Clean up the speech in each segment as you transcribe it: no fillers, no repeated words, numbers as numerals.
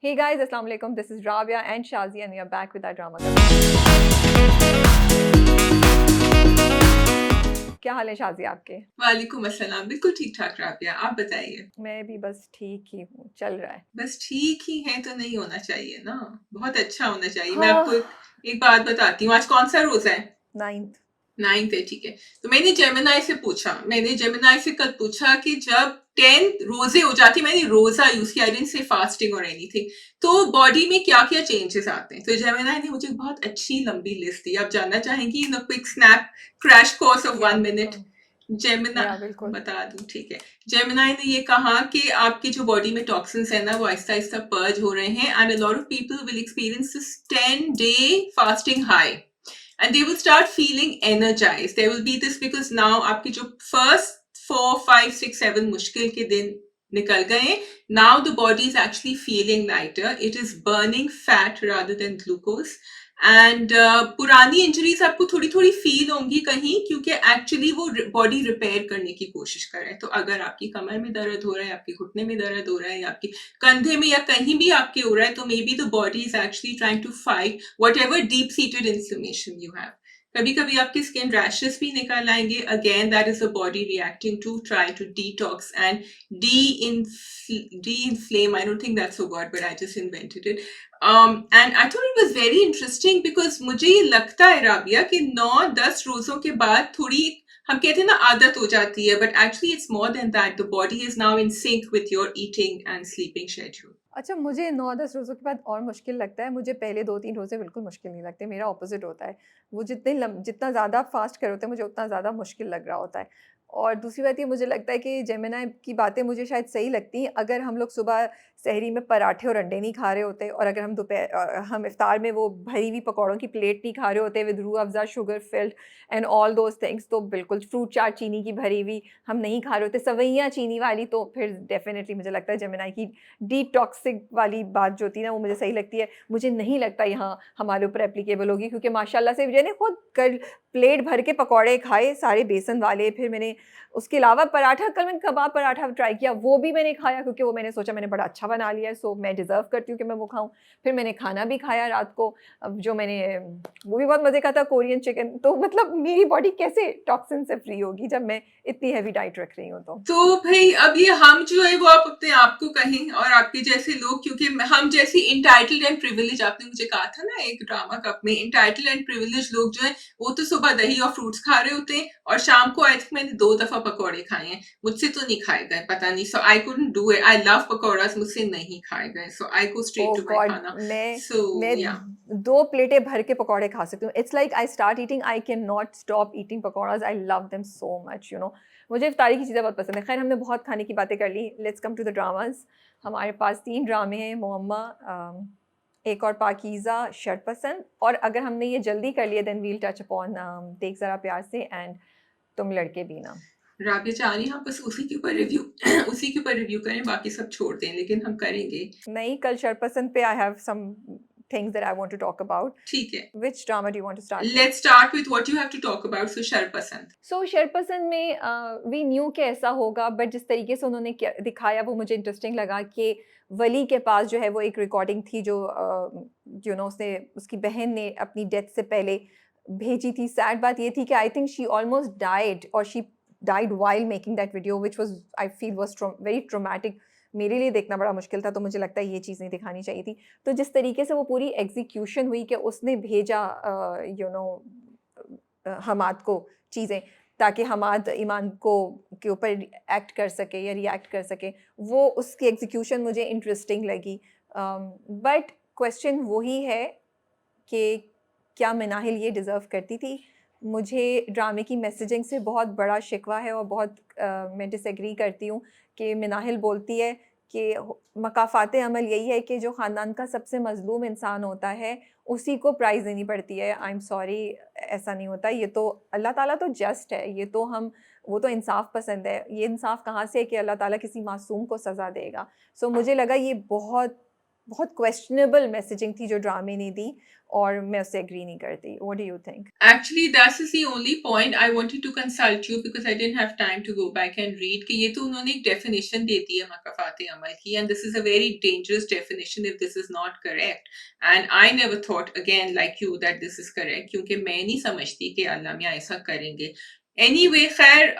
Hey guys, Assalamu alaikum. This is Rabia and Shazia, and we are back with our drama club. क्या हाल है शाज़िया आपके? वालेकुम अस्सलाम। बिल्कुल ठीक-ठाक राबिया, आप बताइए? मैं भी बस ठीक ही हूँ, चल रहा है। बस ठीक ही है तो नहीं होना चाहिए ना, बहुत अच्छा होना चाहिए। मैं हाँ, आपको एक बात बताती हूँ, आज कौन-सा रोज़ा है? 9th। 9th है, ठीक है। तो मैंने जेमिनी से कल पूछा कि जब 10 रोज़े हो जाती, मैंने रोज़ा यूज़ किया, आई डिडन्ट से फास्टिंग और एनीथिंग, तो बॉडी में क्या-क्या चेंजेस आते हैं? तो जेमिनी ने मुझे बहुत अच्छी लंबी लिस्ट दी। आप जानना चाहेंगी in a quick snap crash course of या 1 मिनट? बिल्कुल, जेमिना या बिल्कुल। बता दूं, ठीक है। जेमिनाई ने ये कहा कि आपकी जो बॉडी में टॉक्सिन्स है ना, वो आहिस्ता आहिस्ता पर्ज हो रहे हैं, and a lot of people will experience this 10-day fasting high and they will start feeling energized. There will be this because now आपकी जो first 4, 5, 6, 7 मुश्किल के दिन निकल गए, now the body is actually feeling lighter. It is burning fat rather than glucose. And पुरानी injuries आपको थोड़ी थोड़ी फील होंगी कहीं, क्योंकि एक्चुअली वो बॉडी रिपेयर करने की कोशिश कर रहे हैं। तो अगर आपकी कमर में दर्द हो रहा है, आपके घुटने में दर्द हो रहा है, या आपके कंधे में या कहीं भी आपके हो रहा है, तो maybe the body is actually trying to fight whatever deep seated inflammation you have. कभी कभी आपकी स्किन रैशेस भी निकल आएंगे, again that is the body reacting to try to detox and de-inflame. I don't think that's a word, but I just invented it. And I thought it was very interesting because मुझे ये लगता है राबिया कि 9-10 रोजों के बाद थोड़ी, हम कहते हैं ना, आदत हो जाती है, but actually it's more than that. The body is now in sync with your eating and sleeping schedule. अच्छा, मुझे 9-10 रोज़ों के बाद और मुश्किल लगता है, मुझे पहले 2-3 रोज़े बिल्कुल मुश्किल नहीं लगते, मेरा ऑपोज़िट होता है। वो जितना ज़्यादा फ़ास्ट कर होते हैं, मुझे उतना ज़्यादा मुश्किल लग रहा होता है। और दूसरी बात ये मुझे लगता है कि जेमिनी की बातें मुझे शायद सही लगती हैं, अगर हम लोग सुबह सहरी में पराठे और अंडे नहीं खा रहे होते, और अगर हम इफ्तार में वो भरी हुई पकौड़ों की प्लेट नहीं खा रहे होते with Rooh Afza, sugar filled and all those things, तो बिल्कुल फ्रूट चाट चीनी की भरी हुई हम नहीं खा रहे होते, सवैयाँ चीनी वाली, तो फिर डेफ़िनिटली मुझे लगता है जेमिनी की डिटॉक्सिक वाली बात जो होती है ना, वो मुझे सही लगती है। मुझे नहीं लगता यहाँ हमारे ऊपर एप्लीकेबल होगी, क्योंकि माशाल्लाह से मैंने खुद कल प्लेट भर के पकौड़े खाए, सारे बेसन वाले। फिर मैंने उसके अलावा कल मैंने कबाब पराठा ट्राई किया, वो भी मैंने खाया, क्योंकि वो मैंने सोचा मैंने बड़ा अच्छा बना लिया है, सो मैं डिज़र्व करती हूँ कि मैं वो खाऊँ। फिर मैंने खाना भी खाया रात को, अब जो मैंने वो भी बहुत मज़े का था, कोरियन चिकन। तो मतलब मेरी बॉडी कैसे टॉक्सिन से फ्री होगी जब मैं इतनी हेवी डाइट रख रही हूँ तो? तो भई अब ये हम जो है वो आप अपने आप को कहें, और आपके जैसे लोग, क्योंकि हम जैसी एंटाइटल्ड एंड प्रिविलेज, आपने मुझे कहा था ना एक ड्रामा कप में, एंटाइटल्ड एंड प्रिविलेज लोग जो हैं, वो तो सुबह दही और फ्रूट्स खा रहे होते हैं, और शाम को आई थिंक मैंने 2 दफ़ा पकौड़े खाए हैं। मुझसे तो नहीं खाए गए, पता नहीं, so I couldn't do it. I love pakoras, मुझसे नहीं खाए गए, so I go straight oh to my god! खाना। सो मैं या 2 प्लेटें भर के पकौड़े खा सकती हूँ। It's like I start eating, I can not stop eating pakoras, I love them so much, you know. मुझे इफ्तारी की चीज़ें बहुत पसंद हैं। ख़ैर, हमने बहुत खाने की बातें कर ली, let's come to the dramas. हमारे पास 3 ड्रामे हैं, मुअम्मा, एक और पाकीज़ा, शरपसंद, और अगर हमने ये जल्दी कर लिए then we will touch upon देख ज़रा प्यार से एंड तुम लड़के भी ना। राबिया चाह रही हैं आप बस उसी के ऊपर रिव्यू उसी के ऊपर रिव्यू करें, बाकी सब छोड़ दें, लेकिन हम करेंगे। नहीं, कल शरपसंद पे I have some things that I want to talk about. ठीक है। Which drama do you want to start with? Let's start with what you have to talk about. So शरपसंद। सो शरपसंद में वी न्यू कि ऐसा होगा, बट जिस तरीके से उन्होंने दिखाया वो मुझे इंटरेस्टिंग लगा कि वली के पास जो है वो एक रिकॉर्डिंग थी जो यू नो उसने उसकी बहन ने अपनी डेथ से पहले भेजी थी। सैड बात ये थी कि I think she almost died, और she died while making that video, which was I feel was very traumatic. मेरे लिए देखना बड़ा मुश्किल था, तो मुझे लगता है ये चीज़ नहीं दिखानी चाहिए थी। तो जिस तरीके से वो पूरी एग्जीक्यूशन हुई कि उसने भेजा यू नो हमाद को चीज़ें, ताकि हमाद ईमान को के ऊपर एक्ट कर सके या रिएक्ट कर सके, वो उसकी एग्जीक्यूशन मुझे इंटरेस्टिंग लगी। बट क्वेश्चन वही है कि क्या मिनाहिल ये डिज़र्व करती थी? मुझे ड्रामे की मैसेजिंग से बहुत बड़ा शिकवा है, और बहुत मैं डिसएग्री करती हूँ कि मिनाहिल बोलती है कि मकाफ़ात अमल यही है कि जो ख़ानदान का सबसे मज़लूम इंसान होता है, उसी को प्राइज़ देनी पड़ती है। आई एम सॉरी, ऐसा नहीं होता। ये तो अल्लाह ताला तो जस्ट है, ये तो हम वो तो इंसाफ़ पसंद है। ये इंसाफ़ कहाँ से है कि अल्लाह ताला किसी मासूम को सज़ा देगा? सो मुझे लगा ये बहुत बहुत क्वेश्चनेबल मैसेजिंग थी जो ड्रामे ने दी, और मैं उससे एग्री नहीं करती। What do you think? Actually, that is the only point I wanted to consult you because I didn't have time to go back and read कि ये तो उन्होंने एक definition दे दी है मकाफाते अमल की, and this is a very dangerous definition if this is not correct. And I never thought again like you that this is correct क्योंकि मैं नहीं समझती कि अल्लाह मियाँ ऐसा करेंगे. Anyway, खैर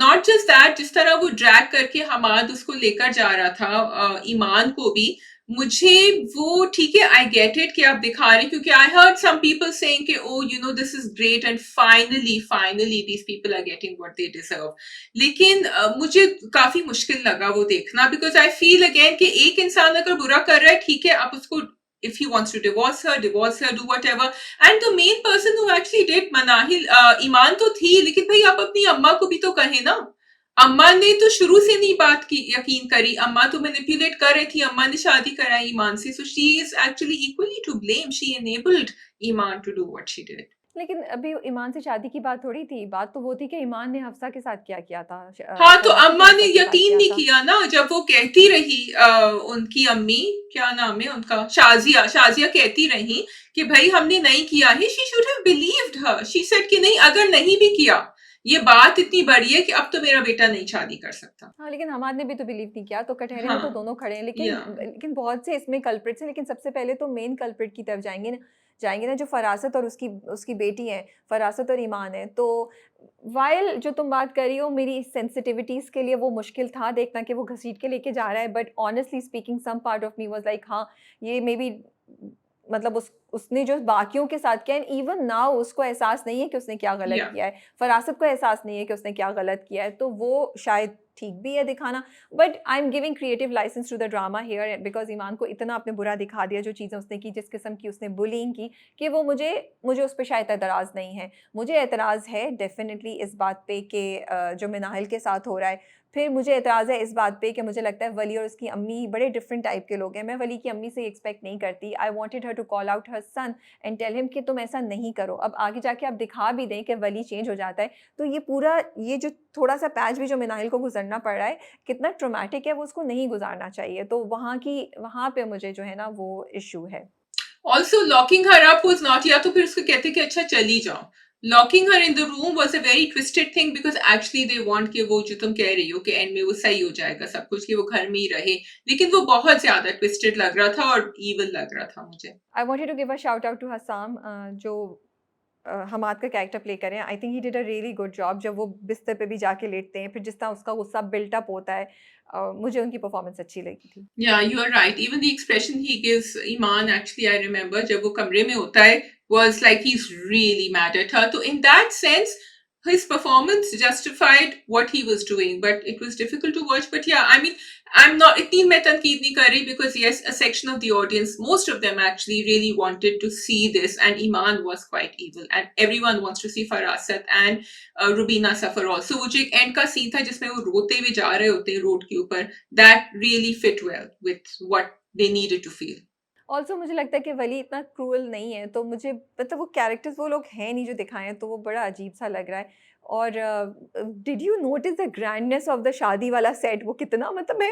not just that, जिस तरह वो ड्रैग करके हमाद उसको लेकर जा रहा था ईमान को भी, मुझे वो ठीक है, आई गेट इट कि आप दिखा रहे हैं क्योंकि I heard some people saying कि oh you know this is great and finally these people are getting what they deserve. लेकिन मुझे काफी मुश्किल लगा वो देखना बिकॉज आई फील अगेन कि एक इंसान अगर बुरा कर रहा है ठीक है, आप उसको if he wants to divorce her, do whatever. And the main person who actually did Manahil, ईमान तो थी, लेकिन भाई आप अपनी अम्मा को भी तो कहे ना. अम्मा ने तो शुरू से नहीं बात की यकीन करी, अम्मा तो मैनिपुलेट कर रही थी, अम्मा ने शादी कराई ईमान से, so she is actually equally to blame. She enabled Iman to do what she did. लेकिन अभी ईमान से शादी की बात थोड़ी थी, बात तो वो थी कि ईमान ने हफ्सा के साथ क्या किया था, हाँ, तो फरासत ने अम्मा ने हफ्सा के साथ यकीन किया नहीं था। किया ना जब वो कहती रही उनकी अम्मी, क्या नाम है उनका, शाजिया, शाजिया कहती रही कि भाई हमने नहीं किया है. She should have believed her. She said कि नहीं, अगर नहीं भी किया, ये बात इतनी बड़ी है कि अब तो मेरा बेटा नहीं शादी कर सकता. हाँ, लेकिन हमाद ने भी तो बिलीव नहीं किया, तो कटहरे में तो हाँ, दोनों खड़े हैं। लेकिन या लेकिन बहुत से इसमें कल्प्रिट्स हैं, लेकिन सबसे पहले तो मेन कल्प्रिट की तरफ जाएंगे ना, जो फरासत और उसकी उसकी बेटी है, फरासत और ईमान है। तो वाइल जो तुम बात कर रही हो, मेरी सेंसिटिविटीज़ के लिए वो मुश्किल था देखना कि वो घसीट के लेके जा रहा है, but honestly speaking some part of me was like हाँ, ये मे बी मतलब उसने जो बाकियों के साथ किया, एंड इवन नाउ उसको एहसास नहीं है कि उसने क्या गलत या किया है। फरासत को एहसास नहीं है कि उसने क्या गलत किया है, तो वो शायद ठीक भी है दिखाना। But I am giving creative license to the drama here because Iman को इतना आपने बुरा दिखा दिया, जो चीज़ें उसने की, जिस किस्म की उसने बुलिंग की, कि वो मुझे मुझे उस पे शायद एतराज़ नहीं है। मुझे एतराज़ है डेफ़िनिटली इस बात पे कि जो मिनाहिल के साथ हो रहा है। फिर मुझे एतराज़ है इस बात पे कि मुझे लगता है वली और उसकी अम्मी बड़े डिफरेंट टाइप के लोग हैं। मैं वली की अम्मी से एक्सपेक्ट नहीं करती। I wanted her to call out her son and tell him कि तुम ऐसा नहीं करो। अब आगे जाके आप दिखा भी दें कि वली चेंज हो जाता है, तो ये पूरा ये जो थोड़ा-सा पैच भी जो मिनाहिल को गुज़रना पड़ रहा है, कितना ट्रॉमेटिक है, वो उसको नहीं गुज़ारना चाहिए। तो वहाँ पे मुझे जो है ना वो इश्यू है। Also locking her up was not, या तो फिर उसको कहते कि अच्छा चली जाओ. Locking her in the room was a very twisted thing because actually they want कि वो जो तुम कह रही हो कि एंड में वो सही हो जाएगा सब कुछ, कि वो घर में ही रहे, लेकिन वो बहुत ज्यादा ट्विस्टेड लग रहा था और इविल लग रहा था मुझे. I wanted to give a shout out to Hassam जो हमाद का कैरेक्टर प्ले करें। I think he did a really good job. जब वो बिस्तर पे भी जाके लेटते हैं, फिर जिस तरह उसका गुस्सा बिल्ट अप होता है, मुझे उनकी परफॉर्मेंस अच्छी लगी थी। Yeah, you are right. Even the expression he gives Iman, actually, I remember, जब वो कमरे में होता है, was like he's really mad at her. So in that sense, his performance justified what he was doing, but it was difficult to watch. But yeah, I mean, I'm not, इतनी मैं तनकीद नहीं कर रही because yes, a section of the audience, most of them actually really wanted to see this, and Iman was quite evil, and everyone wants to see Farasat and Rubina Safar also. वो जो एक and का scene था जिसमें वो रोते हुए जा रहे होते हैं रोड के ऊपर, that really fit well with what they needed to feel. Also मुझे लगता है कि वली इतना क्रूअल नहीं है, तो मुझे मतलब वो कैरेक्टर्स वो लोग हैं नहीं जो दिखाए हैं, तो वो बड़ा अजीब-सा लग रहा है। और did you notice the grandness of the शादी वाला सेट? वो कितना मतलब मैं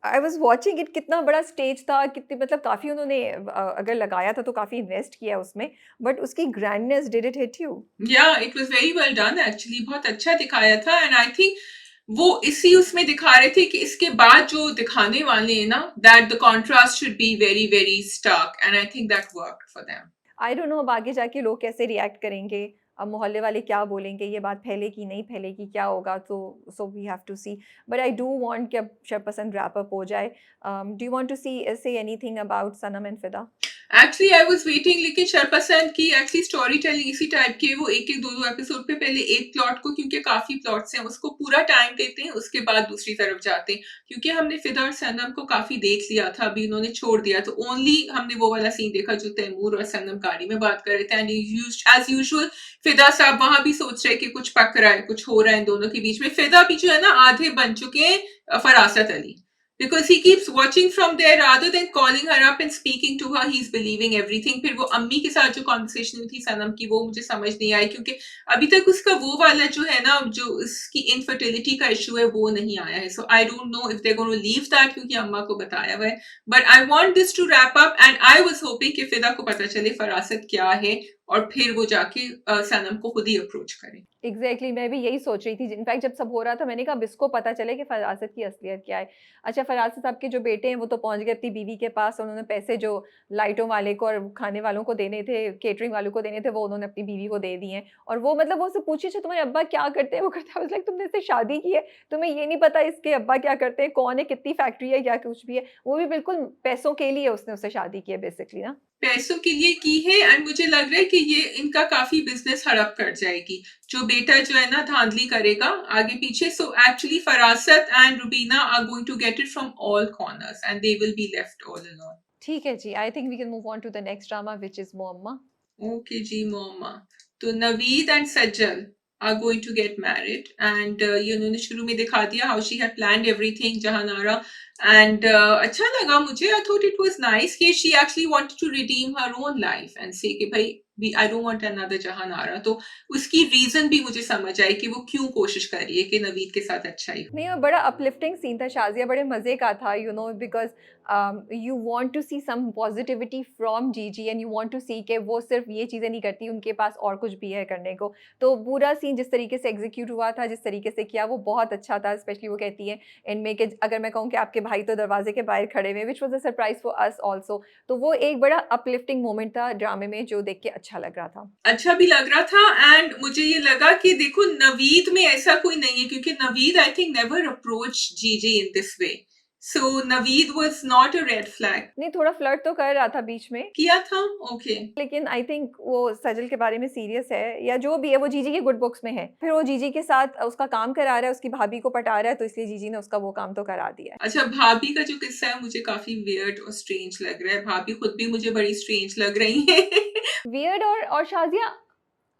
आई वाज़ वॉचिंग इट, कितना बड़ा स्टेज था, कितनी मतलब काफ़ी उन्होंने अगर लगाया था तो काफ़ी इन्वेस्ट किया है उसमें, बट उसकी grandness did it hit you? Yeah, it was very well done actually. बहुत अच्छा दिखाया था, and I think वो इसी उसमें दिखा रहे थे कि इसके बाद जो दिखाने वाले हैं ना, that the contrast should be very very stark, and I think that worked for them. I don't no अब आगे जाके लोग कैसे रिएक्ट करेंगे, अब मोहल्ले वाले क्या बोलेंगे, ये बात फैलेगी नहीं फैलेगी, क्या होगा, तो so we have to see. But I do want कि अब शरपसंद रैप अप हो जाए। Do you want to say anything about Sanam and Fida? Actually I was waiting, लेकिन शरपसंद की एक्चुअली स्टोरी टेलिंग इसी टाइप की है, वो एक एक दो दो एपिसोड पे पहले एक प्लॉट को, क्योंकि काफी प्लॉट्स हैं, उसको पूरा टाइम देते हैं, उसके बाद दूसरी तरफ जाते हैं, क्योंकि हमने फिदा और सनम को काफी देख लिया था, अभी उन्होंने छोड़ दिया, तो ओनली हमने वो वाला सीन देखा जो तैमूर और सनम गाड़ी में बात कर रहे थे, एंड एज यूजुअल फिदा साहब वहां भी सोच रहे कि कुछ पक रहा है, कुछ हो रहा है इन दोनों के बीच में. फिदा भी जो है ना आधे बन चुके हैं फरासत Ali, because he keeps watching from there rather than calling her up and speaking to her. He's believing everything. फिर वो अम्मी के साथ जो कॉन्वर्सेशन हुई थी सनम की, वो मुझे समझ नहीं आई, क्योंकि अभी तक उसका वो वाला जो है ना, जो उसकी इनफर्टिलिटी का इशू है, वो नहीं आया है. So I don't know if they gonna leave that, क्योंकि अम्मा को बताया हुआ है. But I want this to wrap up, and I was hoping कि फिदा को पता चले फरासत क्या है, और फिर वो जाके सनम को खुद ही अप्रोच करे. एग्जैक्टली मैं भी यही सोच रही थी। इनफैक्ट जब सब हो रहा था मैंने कहा अब इसको पता चले कि फरासत की असलियत क्या है। अच्छा, फरासत साहब के जो बेटे हैं वो तो पहुंच गए अपनी बीवी के पास, उन्होंने पैसे जो लाइटों वाले को और खाने वालों को देने थे, केटरिंग वालों को देने थे, वो उन्होंने अपनी बीवी को दे दिए हैं। और वो मतलब वो उससे पूछे अच्छा तुम्हारे अब्बा क्या करते हैं, वो करता है लाइक तुमने इससे शादी की है, तुम्हें ये नहीं पता इसके अब्बा क्या करते हैं, कौन है, कितनी फैक्ट्री है, क्या कुछ भी है। वो भी बिल्कुल पैसों के लिए उसने उससे शादी की है बेसिकली ना। पैसों के लिए की है, एंड मुझे लग रहा है कि ये इनका काफी बिजनेस हड़प कर जाएगी. जो बेटा जो है ना धांधली करेगा आगे पीछे. So actually Farasat and Rubina are going to get it from all corners, and they will be left all alone. ठीक है जी, I think we can move on to the next drama which is Muamma. Okay जी मोमा. तो Naveed and Sajal are going to get married, and उन्होंने शुरू में दिखा दिया how she had planned everything, Jahanara. And अच्छा लगा मुझे. I thought it was nice कि she actually wanted to redeem her own life and say कि भाई I don't want another Jahanara. तो उसकी रीजन भी मुझे समझ आई कि वो क्यों कोशिश कर रही है कि नवीद के साथ अच्छा ही हो. नहीं, वो बड़ा अपलिफ्टिंग सीन था शाज़िया, बड़े मज़े का था, you know, because you want to see some positivity from G G and you want to see कि वो सिर्फ ये चीज़ें नहीं करती, उनके पास और कुछ भी है करने को। तो पूरा सीन जिस तरीके से एग्जीक्यूट हुआ था, जिस तरीके से किया, वो बहुत अच्छा था। स्पेशली वो कहती है एंड में कि अगर मैं कहूँ कि आपके भाई तो दरवाजे के बाहर खड़े हुए, which was a surprise for us also. तो वो एक बड़ा अपलिफ्टिंग मोमेंट था ड्रामे में, जो देख के अच्छा लग रहा था। अच्छा भी लग रहा था. एंड मुझे ये लगा कि देखो नवीद में ऐसा कोई नहीं है, क्योंकि Naveed I think never approach Gigi in this way. So Naveed was not a red flag. नहीं, थोड़ा फ्लर्ट तो कर रहा था बीच में, किया था. ओके. लेकिन आई थिंक वो सजल के बारे में सीरियस है या जो भी है, वो जीजी के गुड बुक्स में है। फिर वो जीजी के साथ उसका काम करा रहा है, उसकी भाभी को पटा रहा है, तो इसलिए जीजी ने उसका वो काम तो करा दिया है। अच्छा, भाभी का जो किस्सा है मुझे काफी वियर्ड और स्ट्रेंज लग रहा है. भाभी खुद भी मुझे बड़ी स्ट्रेंज लग रही है. वियर्ड और शाज़िया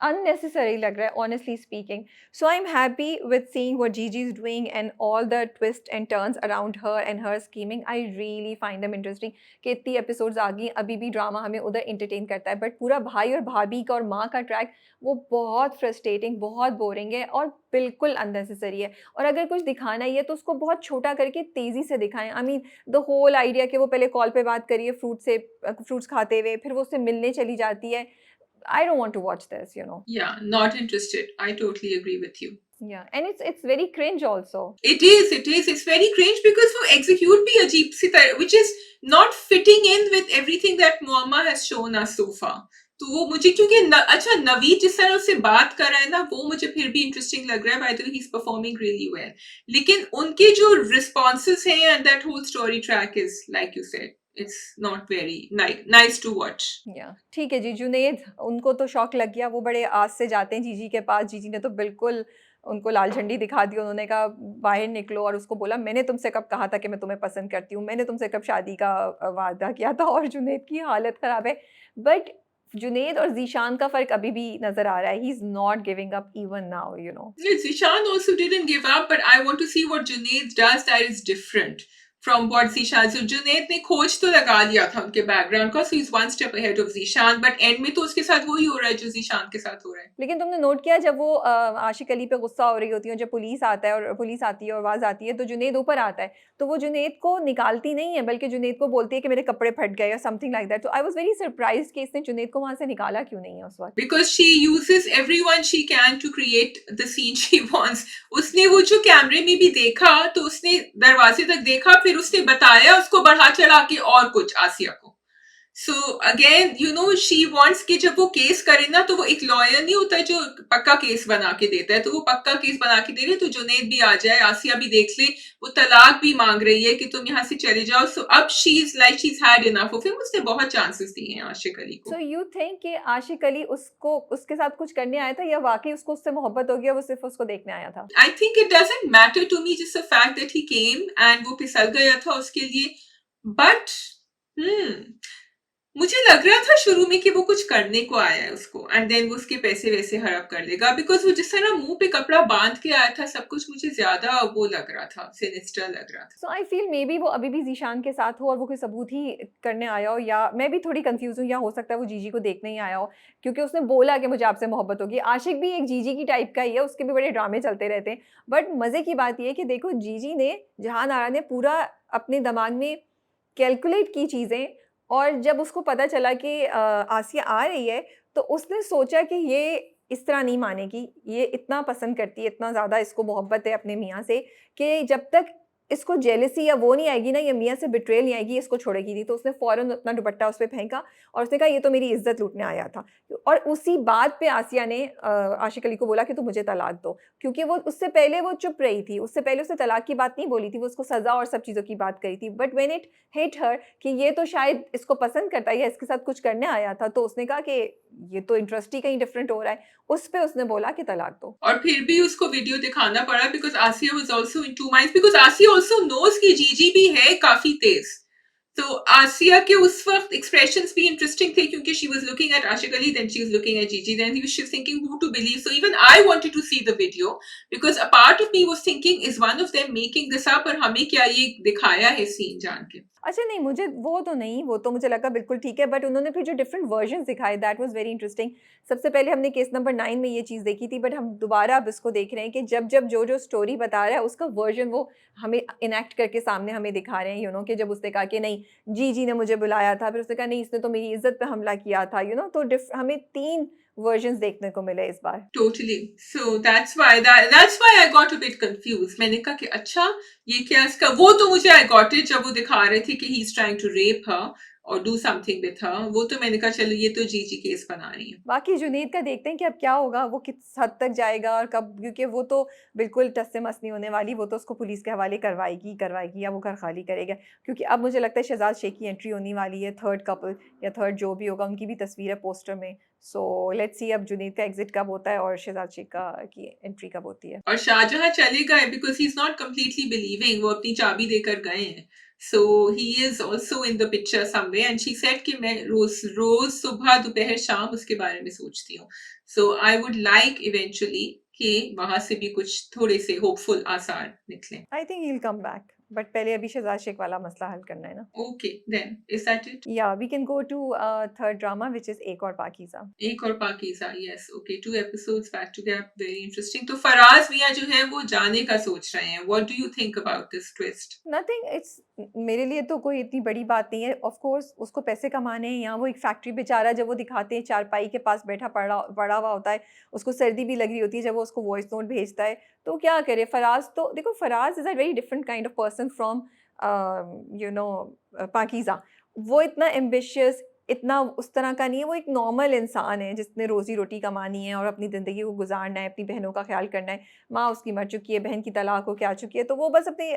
unnecessary लग रहा है, honestly speaking. So I'm happy with seeing what Gigi is doing and all the twists and turns around her and her scheming. I really find them interesting कि इतनी एपिसोड्स आ गई, अभी भी ड्रामा हमें उधर इंटरटेन करता है, बट पूरा भाई और भाभी का और माँ का ट्रैक वो बहुत फ्रस्ट्रेटिंग, बहुत बोरिंग है और बिल्कुल अननेसेसरी है। और अगर कुछ दिखाना ही है तो उसको बहुत छोटा करके तेज़ी से दिखाएं। I mean the whole idea कि वो पहले कॉल पे बात करिए फ्रूट्स खाते हुए, फिर वो उससे मिलने चली जाती है। I don't want to watch this, you know. Yeah, not interested. I totally agree with you. Yeah, and it's very cringe also. It is, it's very cringe because वो execute भी अजीब सी तरह, which is not fitting in with everything that Moama has shown us so far. तो वो मुझे क्योंकि अच्छा नवीद जिस तरह उससे बात कर रहा है ना, वो मुझे फिर भी इंटरेस्टिंग लग रहा है. By the way he is performing really well. लेकिन उनके जो रिस्पॉन्सेस हैं and that whole story track is like you said, it's not very nice to watch. Yeah, ठीक है जी। जुनैद, उनको तो शौक लग गया, वो बड़े आस से जाते हैं जीजी के पास। जीजी ने तो बिल्कुल उनको लाल झंडी दिखा दी। उन्होंने कहा बाहर निकलो, और उसको बोला मैंने तुमसे कब कहा था कि मैं तुम्हें पसंद करती हूँ, मैंने तुमसे कब शादी का वादा किया था। और जुनैद की हालत ख़राब है, बट जुनैद और ज़ीशान का फ़र्क अभी भी नज़र आ रहा है। He is not giving up even now, you know. Zishan also didn't give up, but I want to see what Junaid does that is different from what Zishan. So Junaid ने खोज तो लगा लिया था उनके बैकग्राउंड का, so he's one step ahead of Zishan, but end में तो उसके साथ वही हो रहा है जो Zishan के साथ हो रहा है. लेकिन तुमने नोट किया जब वो आशिक अली पे गुस्सा हो रही होती है, जब पुलिस आता है और पुलिस आती है और आवाज़ आती है, तो जुनैद ऊपर आता है, तो वो जुनैद को निकालती नहीं है, बल्कि जुनैद को बोलती है कि मेरे कपड़े फट गए या समथिंग लाइक दैट। तो आई वाज वेरी सरप्राइज्ड कि इसने जुनैद को वहाँ से निकाला क्यों नहीं है उस वक्त। Because she uses everyone she can to create the scene she wants. उसने वो जो कैमरे में भी देखा, तो उसने दरवाजे तक देखा, फिर उसने बताया उसको बढ़ा चढ़ा के और कुछ आसिया को. So again you no she wants कि जब वो केस करे ना, तो वो एक लॉयर नहीं होता जो पक्का केस बना के देता है, तो वो पक्का केस बना के दे रहे. तो जुनैद भी आ जाए, आसिया भी देख ले, वो तलाक भी मांग रही है कि तुम यहाँ से चले जाओ. सो अब she is like she is had enough of him. उसने बहुत चांसेस दिए हैं आशिक अली को. सो यू थिंक कि आशिक अली उसको उसके साथ कुछ करने आया था, या वाकई उसको उससे मोहब्बत हो गया, वो सिर्फ उसको देखने आया था? I think it doesn't matter to me, just the fact that he came and वो फिसल गया था उसके लिए. But मुझे लग रहा था शुरू में कि वो कुछ करने को आया है उसको, एंड देन वो उसके पैसे वैसे हड़प कर लेगा, बिकॉज वो जिस तरह मुंह पे कपड़ा बांध के आया था सब कुछ, मुझे ज्यादा वो लग रहा था, सिनिस्टर लग रहा था। सो आई फील मे बी वो अभी भी ज़ीशान के साथ हो और वो कोई सबूत ही करने आया हो, या मैं भी थोड़ी कंफ्यूज़ हूँ, या हो सकता है वो जीजी को देखने ही आया हो, क्योंकि उसने बोला कि मुझे आपसे मोहब्बत होगी। आशिक भी एक जीजी की टाइप का ही है, उसके भी बड़े ड्रामे चलते रहते हैं। बट मज़े की बात ये है कि देखो जीजी ने, जहान आरा ने पूरा अपने दिमाग में कैलकुलेट की चीज़ें, और जब उसको पता चला कि आसिया आ रही है, तो उसने सोचा कि ये इस तरह नहीं मानेगी, ये इतना पसंद करती है, इतना ज़्यादा इसको मोहब्बत है अपने मियाँ से, कि जब तक इसको जेलसी या वो नहीं आएगी ना, या मियाँ से बिट्रेयल नहीं आएगी, इसको छोड़ेगी नहीं। तो उसने फ़ौरन अपना दुपट्टा उस पे फेंका और उसने कहा, ये तो मेरी इज़्ज़त लूटने आया था। और उसी बात पे आसिया ने आशिक अली को बोला कि तुम मुझे तलाक दो, क्योंकि वो उससे पहले वो चुप रही थी, उससे पहले उसने तलाक की बात नहीं बोली थी, वो उसको सज़ा और सब चीज़ों की बात कही थी। बट व्हेन इट हिट हर कि ये तो शायद इसको पसंद करता है या इसके साथ कुछ करने आया था, तो उसने कहा कि ये तो इंटरेस्ट ही कहीं डिफरेंट हो रहा है। उस पे उसने बोला कि तलाक दो। और फिर भी उसको वीडियो दिखाना पड़ा, because Asiya was also in two minds, because Asiya also knows कि जीजी भी है काफी तेज। तो आसिया के उस वक्त एक्सप्रेशंस भी इंटरेस्टिंग थे, क्योंकि she was looking at Ashiq Ali, then she was looking at Gigi, then she was thinking who to believe. So even I wanted to see the video, because a part of me was thinking is one of them making this up, और हमें क्या ये दिखाया है scene जान के। अच्छा नहीं, मुझे वो तो नहीं, वो तो मुझे लगा बिल्कुल ठीक है, बट उन्होंने फिर जो डिफरेंट वर्जन्स दिखाए, दैट वाज़ वेरी इंटरेस्टिंग। सबसे पहले हमने केस नंबर 9 में ये चीज़ देखी थी, बट हम दोबारा अब इसको देख रहे हैं कि जब जो स्टोरी बता रहा है उसका वर्जन वो हमें इनैक्ट करके सामने हमें दिखा रहे हैं, कि जब उसने कहा कि नहीं, जीजी ने मुझे बुलाया था, फिर उसने कहा नहीं, इसने तो मेरी इज़्ज़त पे हमला किया था, तो हमें 3 वर्जन्स देखने को मिले इस बार। Totally. So that's why I got a bit confused. मैंने कहा कि अच्छा ये क्या इसका, वो तो मुझे I got it जब वो दिखा रहे थे कि he's trying to rape her or do something with her, वो तो मैंने कहा चलो ये तो जीजी केस बना रही है। बाकी जुनैद का देखते हैं कि अब क्या होगा, वो किस हद तक जाएगा और कब, क्योंकि वो तो बिल्कुल टस से मस नहीं होने वाली, वो तो उसको पुलिस के हवाले करवाएगी करवाएगी, या वो घर खाली करेगा, क्योंकि अब मुझे लगता है शहजाद शेख की एंट्री होने वाली है, थर्ड कपल या थर्ड जो भी होगा, उनकी भी तस्वीर है पोस्टर में। सो लेट्स सी अब जुनैद का एग्जिट कब होता है और शहजाद शेख का की एंट्री कब होती है। और शाहजहां चले गए because he is not completely believing, वो अपनी चाबी देकर गए हैं। So he is also in the picture someway, and she said कि मैं रोज रोज सुबह दोपहर शाम उसके बारे में सोचती हूँ। सो आई वुड लाइक इवेंचुअली कि वहां से भी कुछ थोड़े से होपफुल आसार निकले। आई think he will come back, but पहले अभी शहजाद शेख वाला मसला हल करना है ना। Okay then, is that it? या we can go to third drama which is Ek Aur Pakeeza. Ek Aur Pakeeza, yes, okay, 2 episodes back to back, very interesting. तो फराज मियां जो है वो जाने का सोच रहे हैं। What do you think about this twist? Nothing, it's मेरे लिए तो कोई इतनी बड़ी बात नहीं है। ऑफ कोर्स उसको पैसे कमाने हैं, यहाँ वो एक फैक्ट्री बेचारा, जब वो दिखाते हैं चारपाई के पास बैठा पड़ा पड़ा हुआ होता है, उसको सर्दी भी लग रही होती है जब वो उसको वॉइस नोट भेजता है, तो क्या करे फराज। तो देखो, Faraz is a very different kind of person from Pakeeza. वो इतना एम्बिशियस, इतना उस तरह का नहीं है, वो एक नॉर्मल इंसान है जिसने रोज़ी रोटी कमानी है और अपनी ज़िंदगी को गुजारना है, अपनी बहनों का ख्याल करना है। माँ उसकी मर चुकी है, बहन की तलाक हो के आ चुकी है, तो वो बस अपने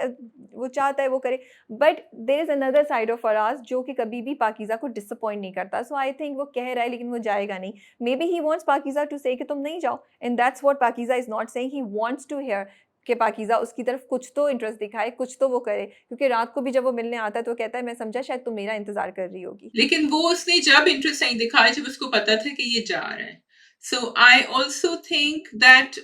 वो चाहता है वो करे। But there is another side of Faraz जो कि कभी भी पाकीज़ा को डिसअपॉइंट नहीं करता। सो आई थिंक वो कह रहा है लेकिन वो जाएगा नहीं। Maybe he wants Pakeeza to say कि तुम नहीं जाओ, and that's what Pakeeza is not saying. He wants to hear कि पाकीज़ा उसकी तरफ कुछ तो इंटरेस्ट दिखाए, कुछ तो वो करे, क्योंकि रात को भी जब वो मिलने आता है तो वो कहता है, मैं समझा शायद तुम मेरा इंतज़ार कर रही होगी। लेकिन वो उसने जब इंटरेस्ट नहीं दिखाया जब उसको पता था कि ये जा रहा है। So I also think that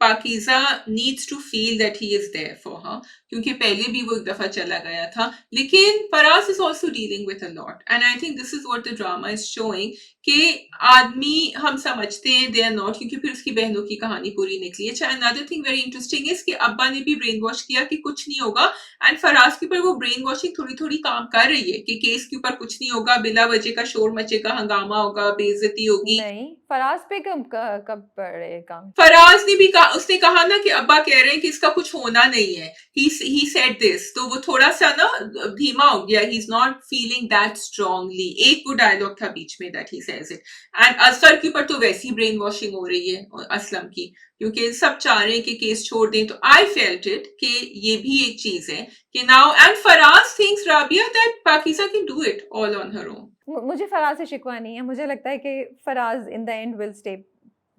Pakeeza needs to feel that he is there for her, क्योंकि पहले भी वो एक दफा चला गया था। लेकिन Faraz is also dealing with a lot, and I think this is what the drama is showing कि आदमी हम समझते हैं दे आर नॉट, क्योंकि फिर उसकी बहनों की कहानी पूरी निकली है। Another thing very interesting is कि अब्बा ने भी ब्रेन वॉश किया कि कुछ नहीं होगा, एंड फराज के ऊपर वो ब्रेन वॉशिंग थोड़ी थोड़ी काम कर रही है कि केस के ऊपर कुछ नहीं होगा, बिला वजह का शोर मचेगा, हंगामा होगा, बेइज्जती होगी। नहीं, फराज पे कब पड़ेगा? फराज ने भी कहा, उसने कहा ना कि अब्बा कह रहे हैं कि इसका कुछ होना नहीं है, ही सेड दिस, तो वो थोड़ा सा ना धीमा हो गया, he is not feeling that strongly. एक वो डायलॉग था बीच में that he says it. And Asghar के ऊपर तो वैसी ब्रेन वॉशिंग हो रही है असलम की, क्योंकि सब चाह रहे हैं कि केस छोड़ दें। तो आई फेल्ट इट कि ये भी एक चीज है कि now, and Faraz thinks Rabia that Pakeeza can do it all on her own. मुझे फराज से शिकवा नहीं है। मुझे लगता है कि Faraz in the end will stay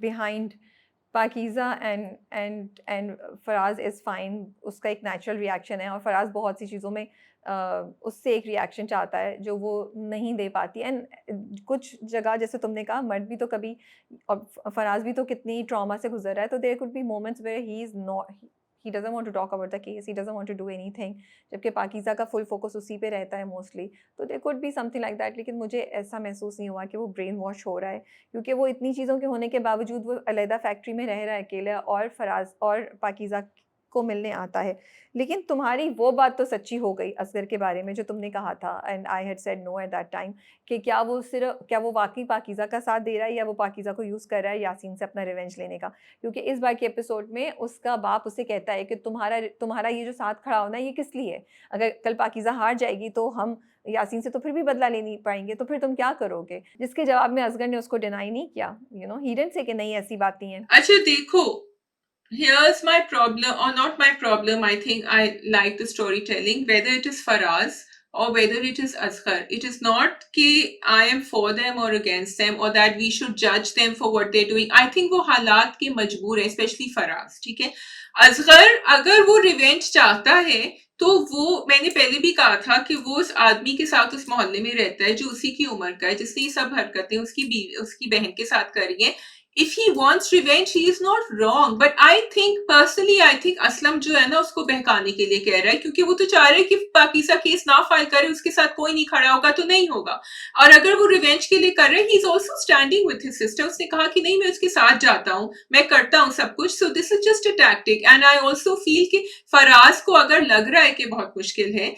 behind Pakeeza, and Faraz is fine. उसका एक नेचुरल रिएक्शन है और फराज बहुत सी चीज़ों में उससे एक रिएक्शन चाहता है जो वो नहीं दे पाती। एंड कुछ जगह जैसे तुमने कहा मर्द भी तो कभी, और फराज भी तो कितनी ट्रॉमा से गुजर रहा है, तो there could be moments where he is not, he doesn't want to talk about the case, he doesn't want to do anything, जबकि पाकीज़ा का फुल फोकस उसी पे रहता है मोस्टली। तो there could be something like that, लेकिन मुझे ऐसा महसूस नहीं हुआ कि वो ब्रेन वॉश हो रहा है, क्योंकि वो इतनी चीज़ों के होने के बावजूद वो अलहदा फैक्ट्री में रह रहा है अकेला, और फराज और पाकीज़ा को मिलने आता है। लेकिन तुम्हारी वो बात तो सच्ची हो गई असगर के बारे में जो तुमने कहा था, and I had said no at that time, कि क्या वो वाक़ई पाकीज़ा का साथ दे रहा है, या वो पाकीज़ा को यूज़ कर रहा है यासीन से अपना रिवेंज लेने का। क्योंकि इस बार के एपिसोड में उसका बाप उसे कहता है कि तुम्हारा ये जो साथ खड़ा होना है ये किस लिए है? अगर कल पाकीज़ा हार जाएगी तो हम यासीन से तो फिर भी बदला ले नहीं पाएँगे, तो फिर तुम क्या करोगे? जिसके जवाब में असगर ने उसको डिनाई नहीं किया, ही डिडन्ट से कि नहीं ऐसी बात नहीं है। अच्छा देखो, here's my problem, or not my problem. I think I like the storytelling, whether it is Faraz or whether it is Asghar. It is not कि I am for them or against them, or that we should judge them for what they're doing. I think वो हालात के मजबूर है, especially Faraz, ठीक है? असगर अगर वो रिवेंज चाहता है तो वो, मैंने पहले भी कहा था कि वो उस आदमी के साथ उस मोहल्ले में रहता है जो उसी की उम्र का है, जिसने ये सब हरकतें उसकी बहन के साथ करी है। if he wants revenge, he is not wrong. But I think personally, I think Aslam जो है ना उसको बहकाने के लिए कह रहा है, क्योंकि वो तो चाह रहा है कि पाकिस्तान केस ना फाइल करे, उसके साथ कोई नहीं खड़ा होगा तो नहीं होगा। और अगर वो रिवेंज के लिए कर रहे हैं, he is also standing with his sister. उसने कहा कि नहीं, मैं उसके साथ जाता हूँ, मैं करता हूँ सब कुछ। So this is just a tactic. And I also feel कि फराज को अगर लग रहा है कि बहुत मुश्किल है,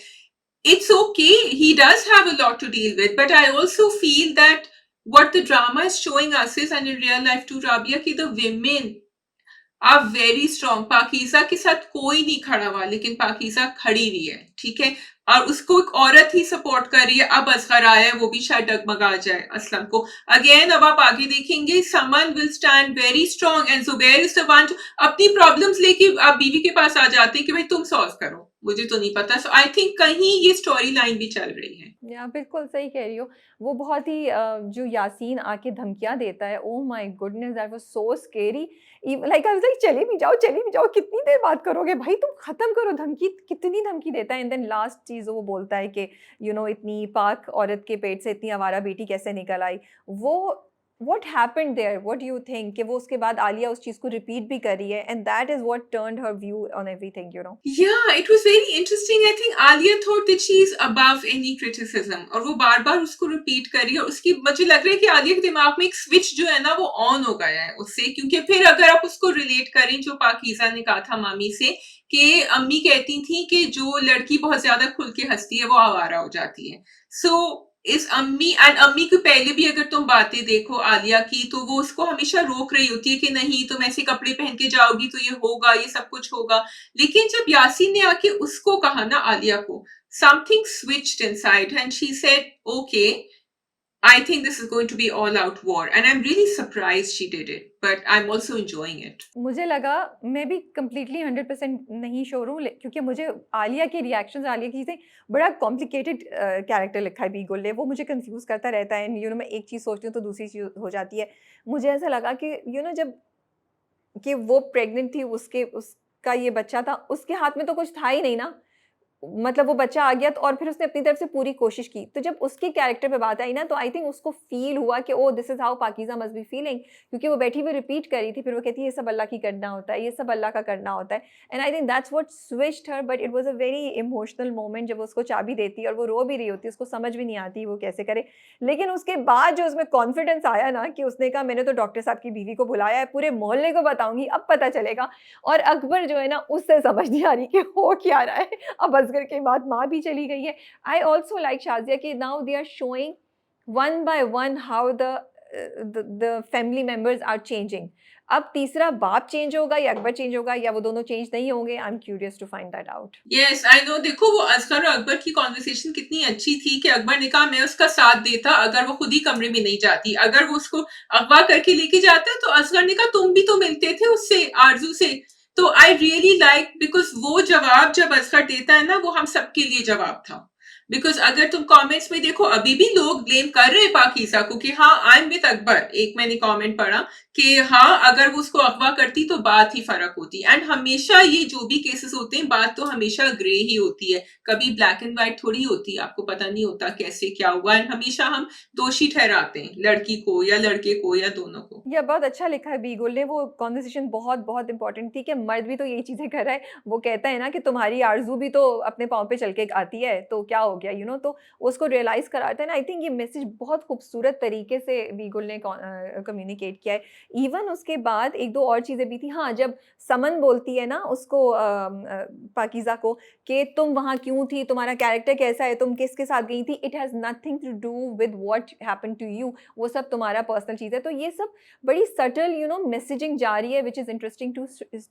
it's okay. He does have a lot to deal with. But I also feel that what the drama is showing us is, and in real life too, Rabia, कि the women are very strong. Pakeezah के साथ कोई नहीं खड़ा हुआ, लेकिन पाकीज़ा खड़ी हुई है, ठीक है? और उसको एक औरत ही सपोर्ट कर रही है। अब असगर आया है, वो भी शायद डगमगा जाए असलम को। अगेन अब आप आगे देखेंगे, someone will stand very strong, and Zubair is the one अपनी प्रॉब्लम्स लेके आप बीवी के पास आ जाते हैं कि भाई तुम सॉल्व करो, मुझे तो नहीं पता। सो आई थिंक कहीं ये स्टोरी लाइन भी चल रही है। या बिल्कुल सही कह रही हो। वो बहुत ही जो यासीन आके धमकियाँ देता है, oh my goodness that was so scary. Like I was like चले भी जाओ, कितनी देर बात करोगे भाई, तुम खत्म करो धमकी, कितनी धमकी देता है। एंड देन लास्ट चीज़ वो बोलता है कि इतनी पाक औरत के पेट से इतनी आवारा बेटी कैसे निकल आई। वो what happened there, what do you think, कि वो उसके बाद आलिया उस चीज़ को रिपीट भी कर रही है, and that is what turned her view on everything. Yeah, it was very interesting. I think Alia thought that she is above any criticism, और वो बार बार उसको रिपीट कर रही है। उसकी, मुझे लग रहा है कि आलिया के दिमाग में एक स्विच जो है ना वो ऑन हो गया है उससे, क्योंकि फिर अगर आप उसको रिलेट करें जो पाकीज़ा ने कहा था मामी से, कि अम्मी कहती थी कि जो लड़की बहुत ज्यादा खुल के हंसती है वो आवारा हो जाती है। सो इस अम्मी को पहले भी अगर तुम बातें देखो आलिया की, तो वो उसको हमेशा रोक रही होती है कि नहीं तुम ऐसे कपड़े पहन के जाओगी तो ये होगा, ये सब कुछ होगा। लेकिन जब यासीन ने आके उसको कहा ना, आलिया को, something switched inside and she said okay, I think this is going to be all out war, and I'm really surprised she did it, but I'm also enjoying it. मुझे लगा, मैं भी कंप्लीटली 100% नहीं श्योर हूँ, क्योंकि मुझे आलिया के reactions, Alia की चीज़ें, बड़ा कॉम्प्लिकेटेड कैरेक्टर लिखा है बीगल ने, वो मुझे कंफ्यूज करता रहता है। मैं एक चीज़ सोचती हूँ तो दूसरी चीज़ हो जाती है। मुझे ऐसा लगा कि जब कि वो प्रेग्नेंट थी, उसका ये बच्चा था, उसके हाथ में तो कुछ था ही नहीं ना। मतलब वो बच्चा आ गया तो, और फिर उसने अपनी तरफ से पूरी कोशिश की। तो जब उसके कैरेक्टर पे बात आई ना, तो आई थिंक उसको फ़ील हुआ कि oh this is how Pakeezah must be feeling, क्योंकि वो बैठी हुई रिपीट कर रही थी। फिर वो कहती है ये सब अल्लाह की करना होता है, ये सब अल्लाह का करना होता है। And I think that's what switched her, but it was a very emotional moment जब वो उसको चाबी देती है और वो रो भी रही होती है, उसको समझ भी नहीं आती वो कैसे करे। लेकिन उसके बाद जो उसमें कॉन्फिडेंस आया ना, कि उसने कहा मैंने तो डॉक्टर साहब की बीवी को बुलाया है, पूरे मोहल्ले को बताऊँगी, अब पता चलेगा। और अकबर जो है ना, उससे समझ नहीं आ रही कि हो क्या रहा है। अब असगर के बाद माँ भी चली गई है। आई ऑल्सो लाइक शाज़िया कि now they are showing one by one how the family members are changing. अब तीसरा बाप चेंज होगा या अकबर चेंज होगा, या वो दोनों चेंज नहीं होंगे। I am curious to find that out. Yes I know. देखो वो असगर और अकबर की कॉन्वर्सेशन कितनी अच्छी थी कि अकबर ने कहा मैं उसका साथ देता अगर वो खुद ही कमरे में नहीं जाती, अगर वो उसको अगवा करके लेके जाता। तो असगर ने कहा तुम भी तो मिलते थे उससे, आरजू से। तो आई रियली लाइक, बिकॉज वो जवाब जब असगर देता है ना, वो हम सबके लिए जवाब था। बिकॉज अगर तुम कमेंट्स में देखो, अभी भी लोग ब्लेम कर रहे हैं पाकीज़ा को कि हाँ आई एम विद अकबर। एक मैंने कमेंट पढ़ा कि हाँ, अगर वो उसको अगवा करती तो बात ही फर्क होती। एंड हमेशा ये जो भी केसेस होते हैं, बात तो हमेशा ग्रे ही होती है, कभी ब्लैक एंड व्हाइट थोड़ी होती है, आपको पता नहीं होता कैसे क्या हुआ। एंड हमेशा हम दोषी ठहराते हैं लड़की को या लड़के को या दोनों को। या बहुत अच्छा लिखा है बीगुल ने, वो कन्वर्सेशन बहुत इम्पोर्टेंट थी कि मर्द भी तो यही चीज़ें कर रहा है। वो कहता है ना कि तुम्हारी आरज़ू भी तो अपने पाँव पे चल के आती है, तो क्या हो गया, तो उसको रियलाइज़ कराता है ना। आई थिंक ये मैसेज बहुत खूबसूरत तरीके से बीगुल ने कम्युनिकेट किया है। इवन उसके बाद 1-2 और चीज़ें भी थी। हाँ, जब समन बोलती है ना उसको पाकीज़ा को कि तुम वहाँ क्यों थी? तुम्हारा कैरेक्टर कैसा है? तुम किसके साथ गई थी? It has nothing to do with what happened to you. वो सब तुम्हारा पर्सनल चीज़ है। तो ये सब बड़ी सटल मैसेजिंग जा रही है, which is interesting